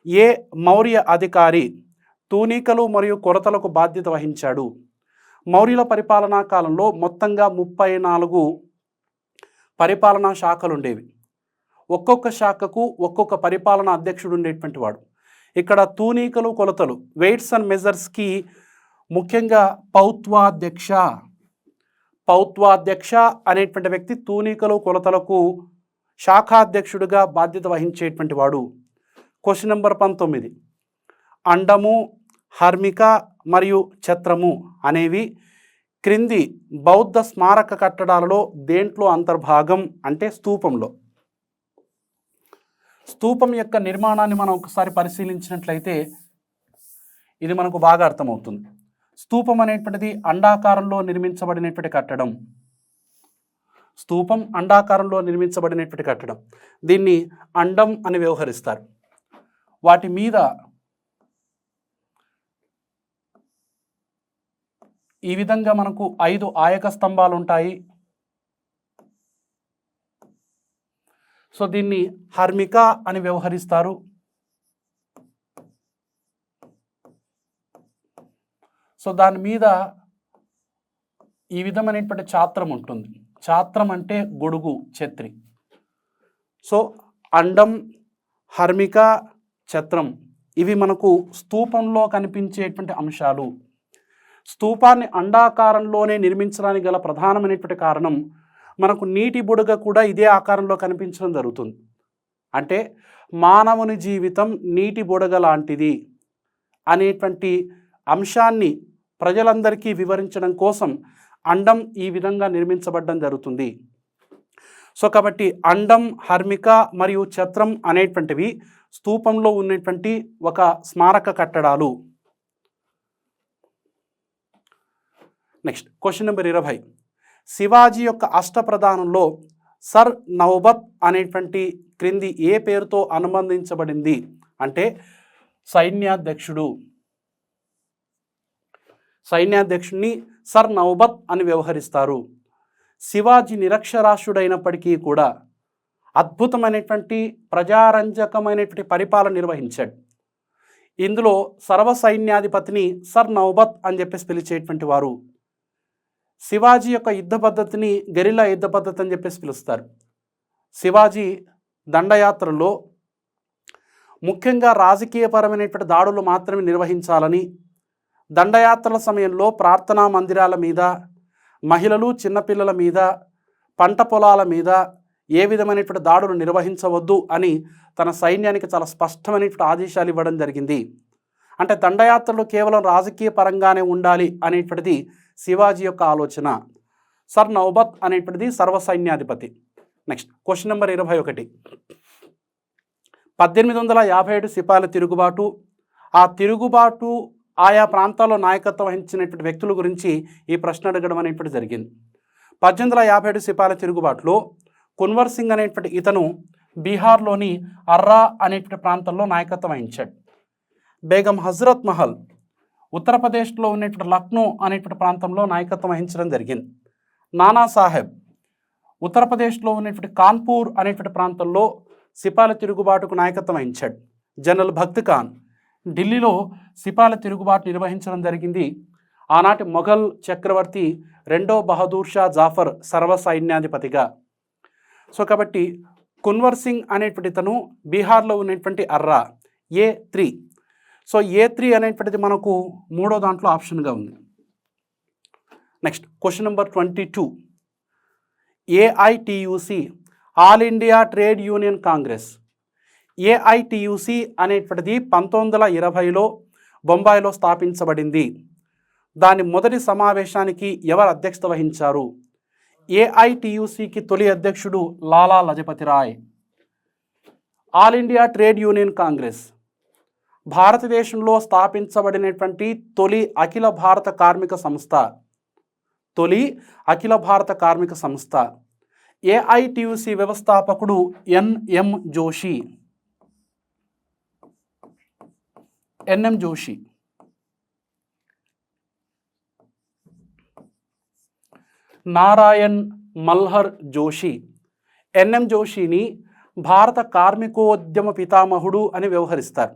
ఏ మౌర్య అధికారి తూనికలు మరియు కొరతలకు బాధ్యత వహించాడు? మౌర్యుల పరిపాలనా కాలంలో మొత్తంగా 34 పరిపాలనా శాఖలు ఉండేవి. ఒక్కొక్క శాఖకు ఒక్కొక్క పరిపాలనా అధ్యక్షుడు ఉండేటువంటి వాడు. ఇక్కడ తూనికలు కొలతలు వెయిట్స్ అండ్ మెజర్స్కి ముఖ్యంగా పౌత్వాధ్యక్ష అనేటువంటి వ్యక్తి తూనికలు కొలతలకు శాఖాధ్యక్షుడిగా బాధ్యత వహించేటువంటి వాడు. క్వశ్చన్ నెంబర్ 19 అండము, హర్మిక మరియు ఛత్రము అనేవి క్రింది బౌద్ధ స్మారక కట్టడాలలో దేంట్లో అంతర్భాగం అంటే స్తూపంలో. స్తూపం యొక్క నిర్మాణాన్ని మనం ఒకసారి పరిశీలించినట్లయితే ఇది మనకు బాగా అర్థమవుతుంది. స్తూపం అనేటువంటిది అండాకారంలో నిర్మించబడినటువంటి కట్టడం. స్తూపం అండాకారంలో నిర్మించబడినటువంటి కట్టడం. దీన్ని అండం అని వ్యవహరిస్తారు. వాటి మీద ఈ విధంగా మనకు 5 ఆయక స్తంభాలు ఉంటాయి. సో దీన్ని హర్మిక అని వ్యవహరిస్తారు. సో దాని మీద ఈ విధమైనటువంటి ఛాత్రం ఉంటుంది. ఛాత్రం అంటే గొడుగు, ఛత్రి. సో అండం, హర్మిక, ఛత్రం ఇవి మనకు స్తూపంలో కనిపించేటువంటి అంశాలు. స్తూపాన్ని అండాకారంలోనే నిర్మించడానికి గల ప్రధానమైనటువంటి కారణం మనకు నీటి బుడగ కూడా ఇదే ఆకారంలో కనిపించడం జరుగుతుంది. అంటే మానవుని జీవితం నీటి బుడగ లాంటిది అనేటువంటి అంశాన్ని ప్రజలందరికీ వివరించడం కోసం అండం ఈ విధంగా నిర్మించబడడం జరుగుతుంది. సో కాబట్టి అండం, హర్మిక మరియు ఛత్రం అనేటువంటివి స్తూపంలో ఉన్నటువంటి ఒక స్మారక కట్టడాలు. నెక్స్ట్ క్వశ్చన్ నెంబర్ 20 శివాజీ యొక్క అష్టప్రధానంలో సర్ నౌబత్ అనేటువంటి క్రింది ఏ పేరుతో అనుబంధించబడింది అంటే సైన్యాధ్యక్షుడిని సర్ నౌబత్ అని వ్యవహరిస్తారు. శివాజీ నిరక్షరాస్యుడైనప్పటికీ కూడా అద్భుతమైనటువంటి ప్రజారంజకమైనటువంటి పరిపాలన నిర్వహించాడు. ఇందులో సర్వసైన్యాధిపతిని సర్ నౌబత్ అని చెప్పేసి పిలిచేటువంటి వారు. శివాజీ యొక్క యుద్ధ పద్ధతిని గెరిల్లా యుద్ధ పద్ధతి అని చెప్పేసి పిలుస్తారు. శివాజీ దండయాత్రలో ముఖ్యంగా రాజకీయపరమైనటువంటి దాడులు మాత్రమే నిర్వహించాలని, దండయాత్రల సమయంలో ప్రార్థనా మందిరాల మీద, మహిళలు, చిన్నపిల్లల మీద, పంట పొలాల మీద ఏ విధమైనటువంటి దాడులు నిర్వహించవద్దు అని తన సైన్యానికి చాలా స్పష్టమైనటువంటి ఆదేశాలు ఇవ్వడం జరిగింది. అంటే దండయాత్రలు కేవలం రాజకీయ పరంగానే ఉండాలి అనేటువంటిది శివాజీ యొక్క ఆలోచన. సర్ నౌబత్ అనేటువంటిది సర్వసైన్యాధిపతి. నెక్స్ట్ క్వశ్చన్ నెంబర్ 21 1857 సిపాయిల తిరుగుబాటు. ఆ తిరుగుబాటు ఆయా ప్రాంతాల్లో నాయకత్వం వహించినటువంటి వ్యక్తుల గురించి ఈ ప్రశ్న అడగడం అనేటువంటి జరిగింది. 1857 సిపాయిల తిరుగుబాటులో కున్వర్ సింగ్ అనేటువంటి ఇతను బీహార్లోని అర్రా అనేటువంటి ప్రాంతంలో నాయకత్వం వహించాడు. బేగం హజరత్ మహల్ ఉత్తరప్రదేశ్లో ఉన్నటువంటి లక్నో అనేటువంటి ప్రాంతంలో నాయకత్వం వహించడం జరిగింది. నానా సాహెబ్ ఉత్తరప్రదేశ్లో ఉన్నటువంటి కాన్పూర్ అనేటువంటి ప్రాంతంలో సిపాయిల తిరుగుబాటుకు నాయకత్వం వహించాడు. జనరల్ భక్త్ ఖాన్. ఢిల్లీలో సిపాయిల తిరుగుబాటు నిర్వహించడం జరిగింది. ఆనాటి మొఘల్ చక్రవర్తి రెండో బహదూర్ షా జాఫర్ సర్వసైన్యాధిపతిగా. సో కాబట్టి కున్వర్ సింగ్ అనేటువంటి ఇతను బీహార్లో ఉన్నటువంటి అర్రా A3. సో A3 అనేటువంటిది మనకు మూడో దాంట్లో ఆప్షన్గా ఉంది. Next question number 22. AITUC all India Trade Union Congress. AITUC అనేటువంటిది 1920లో బొంబాయిలో స్థాపించబడింది. దాని మొదటి సమావేశానికి ఎవరు అధ్యక్షత వహించారు? AITUCకి తొలి అధ్యక్షుడు Lala Lajpat Rai. All India Trade Union Congress భారతదేశంలో స్థాపించబడినటువంటి తొలి అఖిల భారత కార్మిక సంస్థ. తొలి అఖిల భారత కార్మిక సంస్థ. AITUC వ్యవస్థాపకుడు NM Joshi. NM Joshi. Narayan Malhar Joshi. NM Joshini భారత కార్మికోద్యమ పితామహుడు అని వ్యవహరిస్తారు.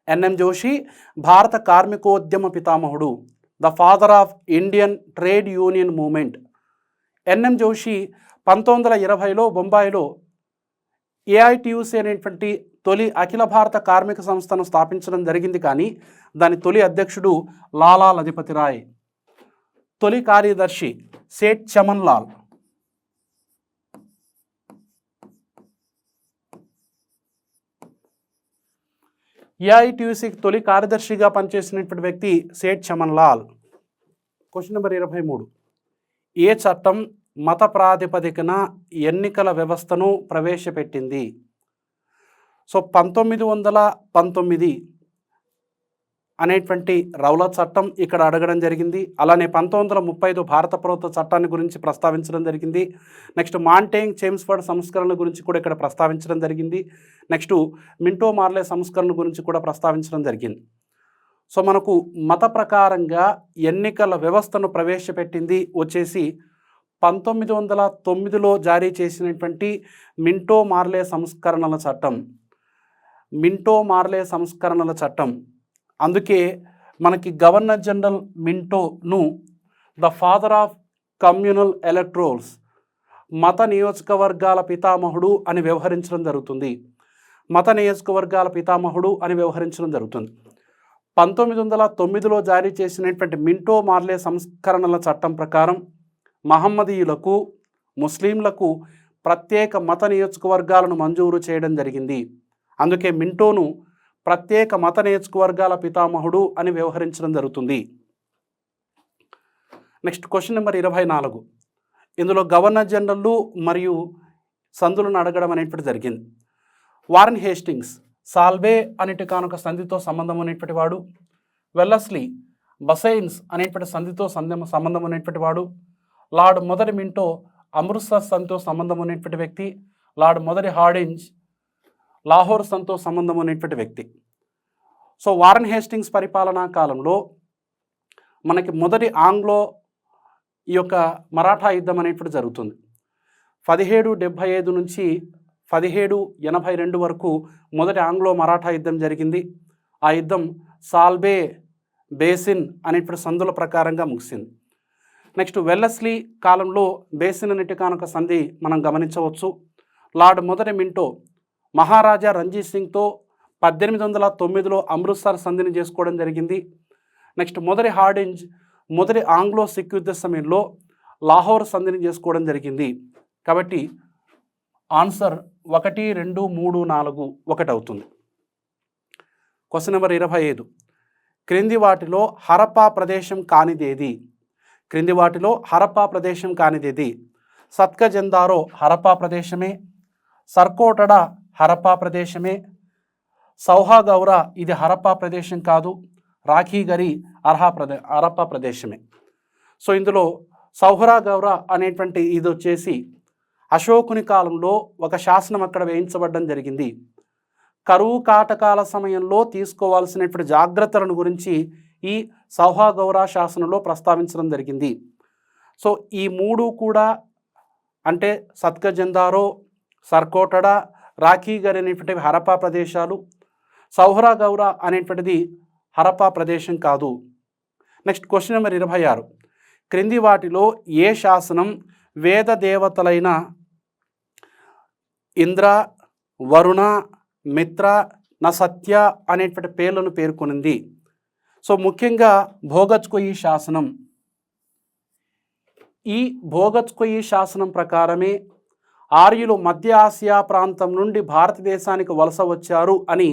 NM జోషి భారత కార్మికోద్యమ పితామహుడు, the father of Indian trade union movement. NM Joshi 1920లో బొంబాయిలో AITUC అనేటువంటి తొలి అఖిల భారత కార్మిక సంస్థను స్థాపించడం జరిగింది. కానీ దాని తొలి అధ్యక్షుడు లాలా లజపతి రాయ్. తొలి కార్యదర్శి సేఠ్ చమన్ లాల్. AITUCకి తొలి కార్యదర్శిగా పనిచేసినటువంటి వ్యక్తి సేఠ్ చమన్ లాల్. Question number 23. ఏ చట్టం మత ప్రాతిపదికన ఎన్నికల వ్యవస్థను ప్రవేశపెట్టింది? సో 1919 అనేటువంటి రౌలా చట్టం ఇక్కడ అడగడం జరిగింది. అలానే 1935 భారత ప్రభుత్వ చట్టాన్ని గురించి ప్రస్తావించడం జరిగింది. నెక్స్ట్ మాంటేంగ్ చేమ్స్ఫర్డ్ సంస్కరణ గురించి కూడా ఇక్కడ ప్రస్తావించడం జరిగింది. నెక్స్ట్ మింటో మార్లే సంస్కరణ గురించి కూడా ప్రస్తావించడం జరిగింది. సో మనకు మత ప్రకారంగా ఎన్నికల వ్యవస్థను ప్రవేశపెట్టింది వచ్చేసి 1909లో జారీ చేసినటువంటి మింటో మార్లే సంస్కరణల చట్టం. మింటో మార్లే సంస్కరణల చట్టం. అందుకే మనకి గవర్నర్ జనరల్ మింటోను the father of communal electorates, మత నియోజకవర్గాల పితామహుడు అని వ్యవహరించడం జరుగుతుంది. మత నియోజకవర్గాల పితామహుడు అని వ్యవహరించడం జరుగుతుంది. 1909లో జారీ చేసినటువంటి మింటో మార్లే సంస్కరణల చట్టం ప్రకారం మహమ్మదీయులకు, ముస్లింలకు ప్రత్యేక మత నియోజకవర్గాలను మంజూరు చేయడం జరిగింది. అందుకే మింటోను ప్రత్యేక మత నియోజకవర్గాల పితామహుడు అని వ్యవహరించడం జరుగుతుంది. Next question number 24. ఇందులో గవర్నర్ జనరల్ మరియు సంధులను అడగడం అనేటువంటి జరిగింది. వారన్ హేస్టింగ్స్ సాల్వే అనేటికానొక సంధితో సంబంధం అనేటువంటి వాడు. వెల్లస్లీ బసైన్స్ అనేటువంటి సంధితో సంబంధం అనేటువంటి వాడు. లార్డ్ మొదటి మింటో అమృత్సర్ సంధితో సంబంధం అనేటువంటి వ్యక్తి. లార్డ్ మొదటి హార్డింజ్ లాహోర్ సంతో సంబంధం అనేటువంటి వ్యక్తి. సో వారన్ హేస్టింగ్స్ పరిపాలనా కాలంలో మనకి మొదటి ఆంగ్లో ఈ యొక్క మరాఠా యుద్ధం అనేటువంటి జరుగుతుంది. 1775 నుంచి 1782 వరకు మొదటి ఆంగ్లో మరాఠా యుద్ధం జరిగింది. ఆ యుద్ధం సాల్బే బేసిన్ అనేటువంటి సంధుల ప్రకారంగా ముగిసింది. నెక్స్ట్ వెల్లస్లీ కాలంలో బేసిన్ అనేటికానొక సంధి మనం గమనించవచ్చు. లార్డ్ మొదటి మింటో మహారాజా రంజీత్ సింగ్తో 1809లో అమృత్సర్ సంధిని చేసుకోవడం జరిగింది. నెక్స్ట్ మొదటి హార్డింజ్ మొదటి ఆంగ్లో సిక్ యుద్ధ సమయంలో లాహోర్ సంధిని చేసుకోవడం జరిగింది. కాబట్టి ఆన్సర్ 1, 2, 3, 4 1 అవుతుంది. Question number 25. క్రింది వాటిలో హరప్పా ప్రదేశం కానిదేది? క్రింది వాటిలో హరప్పా ప్రదేశం కానిదేది? సత్కజందారో హరప్పా ప్రదేశమే. సర్కోటడ హరప్పా ప్రదేశమే. సౌహాగౌరా ఇది హరప్పా ప్రదేశం కాదు. రాఖీగరి హరప్పా ప్రదేశమే. సో ఇందులో సౌహరాగౌరా అనేటువంటి ఇది వచ్చేసి అశోకుని కాలంలో ఒక శాసనం అక్కడ వేయించబడడం జరిగింది. కరువు కాటకాల సమయంలో తీసుకోవాల్సినటువంటి జాగ్రత్తలను గురించి ఈ సౌహాగౌరా శాసనంలో ప్రస్తావించడం జరిగింది. సో ఈ మూడు కూడా అంటే సత్కజందారో, సర్కోటడ, రాఖీగర్ అనేటువంటి హరప్పా ప్రదేశాలు. సౌహరా గౌరా అనేటువంటిది హరప్పా ప్రదేశం కాదు. Next question number 26. క్రింది వాటిలో ఏ శాసనం వేద దేవతలైన ఇంద్ర, వరుణ, మిత్ర, నసత్య అనేటువంటి పేర్లను పేర్కొనింది? సో ముఖ్యంగా భోగజ్కొయి శాసనం. ఈ భోగజ్కొయి శాసనం ప్రకారమే ఆర్యులు మధ్య ఆసియా ప్రాంతం నుండి భారతదేశానికి వలస వచ్చారు అని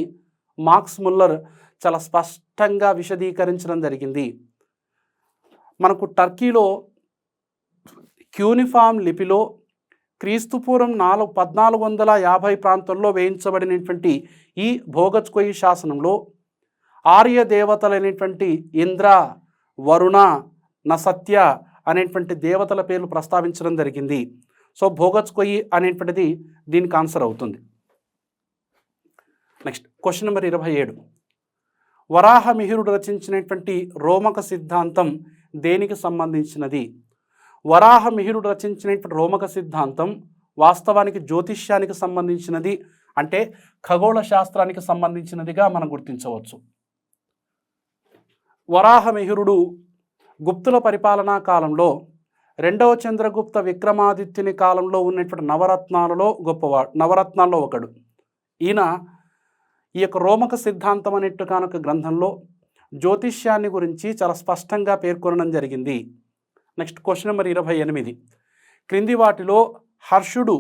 మాక్స్ ముల్లర్ చాలా స్పష్టంగా విశదీకరించడం జరిగింది. మనకు టర్కీలో క్యూనిఫామ్ లిపిలో క్రీస్తుపూర్వం 1450 ప్రాంతంలో వేయించబడినటువంటి ఈ భోగజ్కొయి శాసనంలో ఆర్య దేవతలైనటువంటి ఇంద్ర, వరుణ, నసత్య అనేటువంటి దేవతల పేర్లు ప్రస్తావించడం జరిగింది. సో భోగజ్కొయి అనేటువంటిది దీనికి ఆన్సర్ అవుతుంది. Next question number 27. వరాహమిహిరుడు రచించినటువంటి రోమక సిద్ధాంతం దేనికి సంబంధించినది? వరాహమిహిరుడు రచించినటువంటి రోమక సిద్ధాంతం వాస్తవానికి జ్యోతిష్యానికి సంబంధించినది, అంటే ఖగోళ శాస్త్రానికి సంబంధించినదిగా మనం గుర్తించవచ్చు. వరాహమిహిరుడు గుప్తుల పరిపాలనా కాలంలో 2వ చంద్రగుప్త విక్రమాదిత్యుని కాలంలో ఉన్నటువంటి నవరత్నాల్లో ఒకడు. ఈయన ఈ యొక్క రోమక సిద్ధాంతం అనేటువంటి గ్రంథంలో జ్యోతిష్యాన్ని గురించి చాలా స్పష్టంగా పేర్కొనడం జరిగింది. Next question number 28. క్రింది వాటిలో హర్షుడు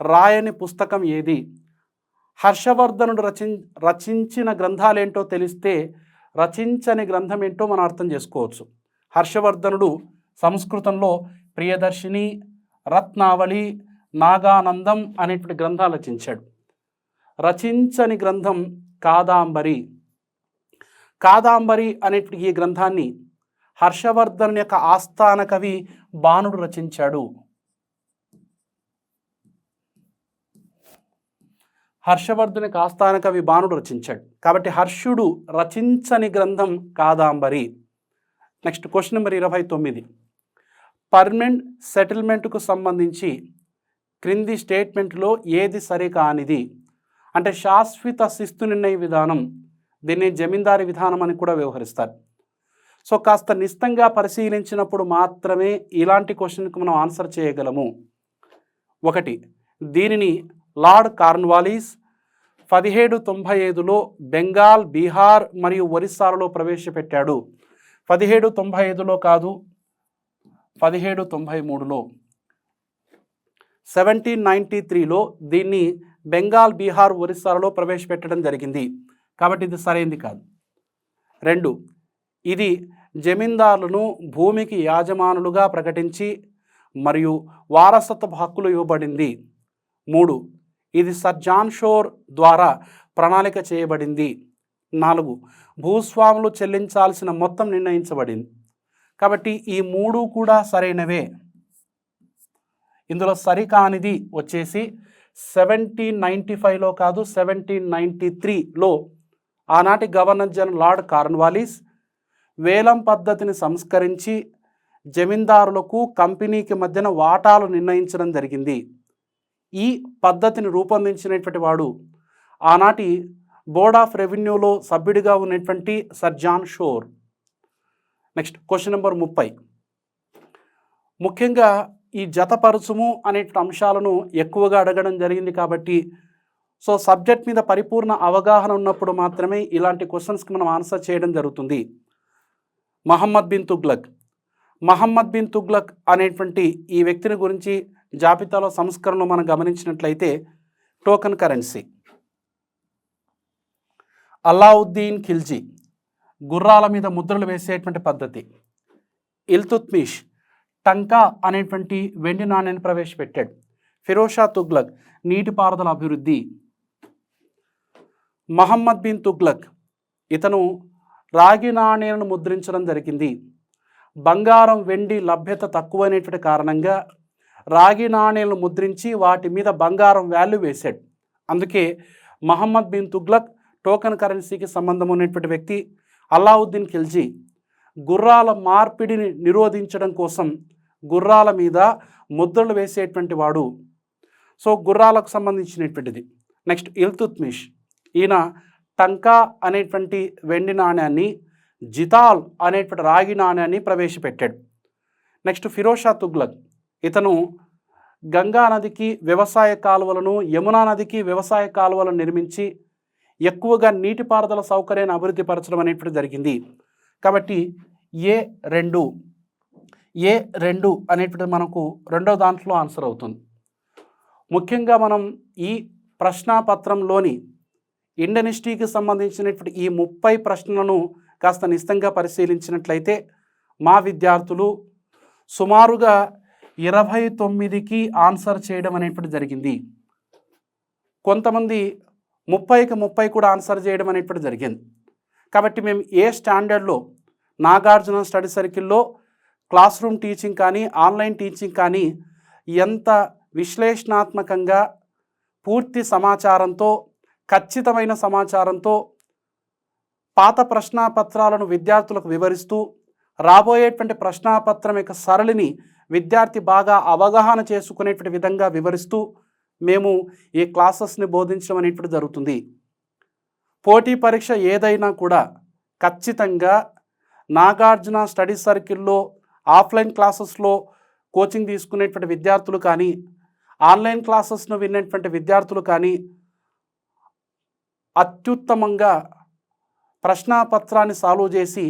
రాయని పుస్తకం ఏది? హర్షవర్ధనుడు రచించిన గ్రంథాలేంటో తెలిస్తే రచించని గ్రంథం ఏంటో మనం అర్థం చేసుకోవచ్చు. హర్షవర్ధనుడు సంస్కృతంలో ప్రియదర్శిని, రత్నావళి, నాగానందం అనేటువంటి గ్రంథాలు రచించాడు. రచించని గ్రంథం కాదాంబరి. కాదాంబరి అనేటువంటి ఈ గ్రంథాన్ని హర్షవర్ధన్ యొక్క ఆస్థాన కవి బాణుడు రచించాడు. హర్షవర్ధన్ యొక్క ఆస్థాన కవి బాణుడు రచించాడు. కాబట్టి హర్షుడు రచించని గ్రంథం Kadambari. Next question number 29. Permanent సెటిల్మెంట్కు సంబంధించి క్రింది స్టేట్మెంట్లో ఏది సరికానిది? అంటే శాశ్వత శిస్తు నిర్ణయ విధానం, దీన్ని జమీందారీ విధానం అని కూడా వ్యవహరిస్తారు. సో కాస్త నిశితంగా పరిశీలించినప్పుడు మాత్రమే ఇలాంటి క్వశ్చన్కి మనం ఆన్సర్ చేయగలము. 1. దీనిని లార్డ్ కార్న్వాలిస్ 1795లో బెంగాల్, బీహార్ మరియు ఒరిస్సాలలో ప్రవేశపెట్టాడు. 1795లో కాదు, 1793లో. 1793లో దీన్ని బెంగాల్, బీహార్, ఒరిస్సాలలో ప్రవేశపెట్టడం జరిగింది. కాబట్టి ఇది సరైనది కాదు. 2. ఇది జమీందారులను భూమికి యాజమానులుగా ప్రకటించి మరియు వారసత్వ హక్కులు ఇవ్వబడింది. 3. ఇది సర్ జాన్ షోర్ ద్వారా ప్రణాళిక చేయబడింది. 4. భూస్వాములు చెల్లించాల్సిన మొత్తం నిర్ణయించబడింది. కాబట్టి ఈ 3 కూడా సరైనవే. ఇందులో సరికానిది వచ్చేసి 1795లో కాదు, 1793లో ఆనాటి గవర్నర్ జనరల్ లార్డ్ కార్న్వాలిస్ వేలం పద్ధతిని సంస్కరించి జమీందారులకు కంపెనీకి మధ్యన వాటాలు నిర్ణయించడం జరిగింది. ఈ పద్ధతిని రూపొందించినటువంటి వాడు ఆనాటి బోర్డ్ ఆఫ్ రెవెన్యూలో సభ్యుడిగా ఉన్నటువంటి sir John Shore. Next question number 30. ముఖ్యంగా ఈ జతపరచుము అనే అంశాలను ఎక్కువగా అడగడం జరిగింది. కాబట్టి సో సబ్జెక్ట్ మీద పరిపూర్ణ అవగాహన ఉన్నప్పుడు మాత్రమే ఇలాంటి క్వశ్చన్స్కి మనం ఆన్సర్ చేయడం జరుగుతుంది. మహమ్మద్ బిన్ తుగ్లక్. మహమ్మద్ బిన్ తుగ్లక్ అనేటువంటి ఈ వ్యక్తిని గురించి జాబితాలో సంస్కరణలు మనం గమనించినట్లయితే టోకెన్ కరెన్సీ. అలావుద్దీన్ ఖిల్జీ గుర్రాల మీద ముద్రలు వేసేటువంటి పద్ధతి. ఇల్తుత్మిష్ టంకా అనేటువంటి వెండి నాణ్యాన్ని ప్రవేశపెట్టాడు. ఫిరోజ్ షా తుగ్లక్ నీటిపారుదల అభివృద్ధి. మహమ్మద్ బిన్ తుగ్లక్ ఇతను రాగి నాణ్యాలను ముద్రించడం జరిగింది. బంగారం, వెండి లభ్యత తక్కువైనటువంటి కారణంగా రాగి నాణ్యాలను ముద్రించి వాటి మీద బంగారం వాల్యూ వేశాడు. అందుకే మహమ్మద్ బిన్ తుగ్లక్ టోకెన్ కరెన్సీకి సంబంధం ఉన్నటువంటి వ్యక్తి. అలావుద్దీన్ ఖిల్జీ గుర్రాల మార్పిడిని నిరోధించడం కోసం గుర్రాల మీద ముద్రలు వేసేటువంటి వాడు. సో గుర్రాలకు సంబంధించినటువంటిది. నెక్స్ట్ ఇల్తుత్మిష్, ఈయన టంకా అనేటువంటి వెండి నాణ్యాన్ని, జితాల్ అనేటువంటి రాగి నాణ్యాన్ని ప్రవేశపెట్టాడు. నెక్స్ట్ ఫిరోజ్ షా తుగ్లక్, ఇతను గంగా నదికి వ్యవసాయ కాలువలను, యమునా నదికి వ్యవసాయ కాలువలను నిర్మించి ఎక్కువగా నీటిపారుదల సౌకర్యాన్ని అభివృద్ధి పరచడం అనేటువంటి జరిగింది. కాబట్టి A2 అనేటువంటి మనకు రెండో దాంట్లో ఆన్సర్ అవుతుంది. ముఖ్యంగా మనం ఈ ప్రశ్నాపత్రంలోని ఇండియన్ హిస్టరీకి సంబంధించినటువంటి ఈ 30 ప్రశ్నలను కాస్త నిశితంగా పరిశీలించినట్లయితే మా విద్యార్థులు సుమారుగా 29కి ఆన్సర్ చేయడం అనేటువంటి జరిగింది. కొంతమంది 30కి 30 కూడా ఆన్సర్ చేయడం అనేటువంటి జరిగింది. కాబట్టి మేము ఏ స్టాండర్డ్లో నాగార్జున స్టడీ సర్కిల్లో క్లాస్ రూమ్ టీచింగ్ కానీ, ఆన్లైన్ టీచింగ్ కానీ ఎంత విశ్లేషణాత్మకంగా పూర్తి సమాచారంతో, ఖచ్చితమైన సమాచారంతో పాత ప్రశ్నాపత్రాలను విద్యార్థులకు వివరిస్తూ రాబోయేటువంటి ప్రశ్నాపత్రం యొక్క సరళిని విద్యార్థి బాగా అవగాహన చేసుకునేటువంటి విధంగా వివరిస్తూ మేము ఈ క్లాసెస్ని బోధించడం అనేటువంటి జరుగుతుంది. పోటీ పరీక్ష ఏదైనా కూడా ఖచ్చితంగా నాగార్జున స్టడీ సర్కిల్లో ఆఫ్లైన్ క్లాసెస్లో కోచింగ్ తీసుకునేటువంటి విద్యార్థులు కానీ, ఆన్లైన్ క్లాసెస్ను వినేటువంటి విద్యార్థులు కానీ అత్యుత్తమంగా ప్రశ్నాపత్రాన్ని సాల్వ్ చేసి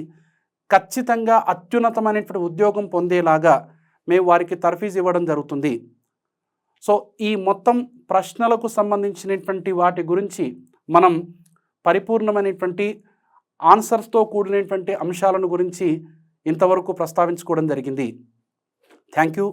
ఖచ్చితంగా అత్యున్నతమైనటువంటి ఉద్యోగం పొందేలాగా మేము వారికి తర్ఫీజ్ ఇవ్వడం జరుగుతుంది. సో ఈ మొత్తం ప్రశ్నలకు సంబంధించినటువంటి వాటి గురించి మనం పరిపూర్ణమైనటువంటి ఆన్సర్స్తో కూడినటువంటి అంశాలను గురించి ఇంతవరకు ప్రస్తావించుకోవడం జరిగింది. Thank you.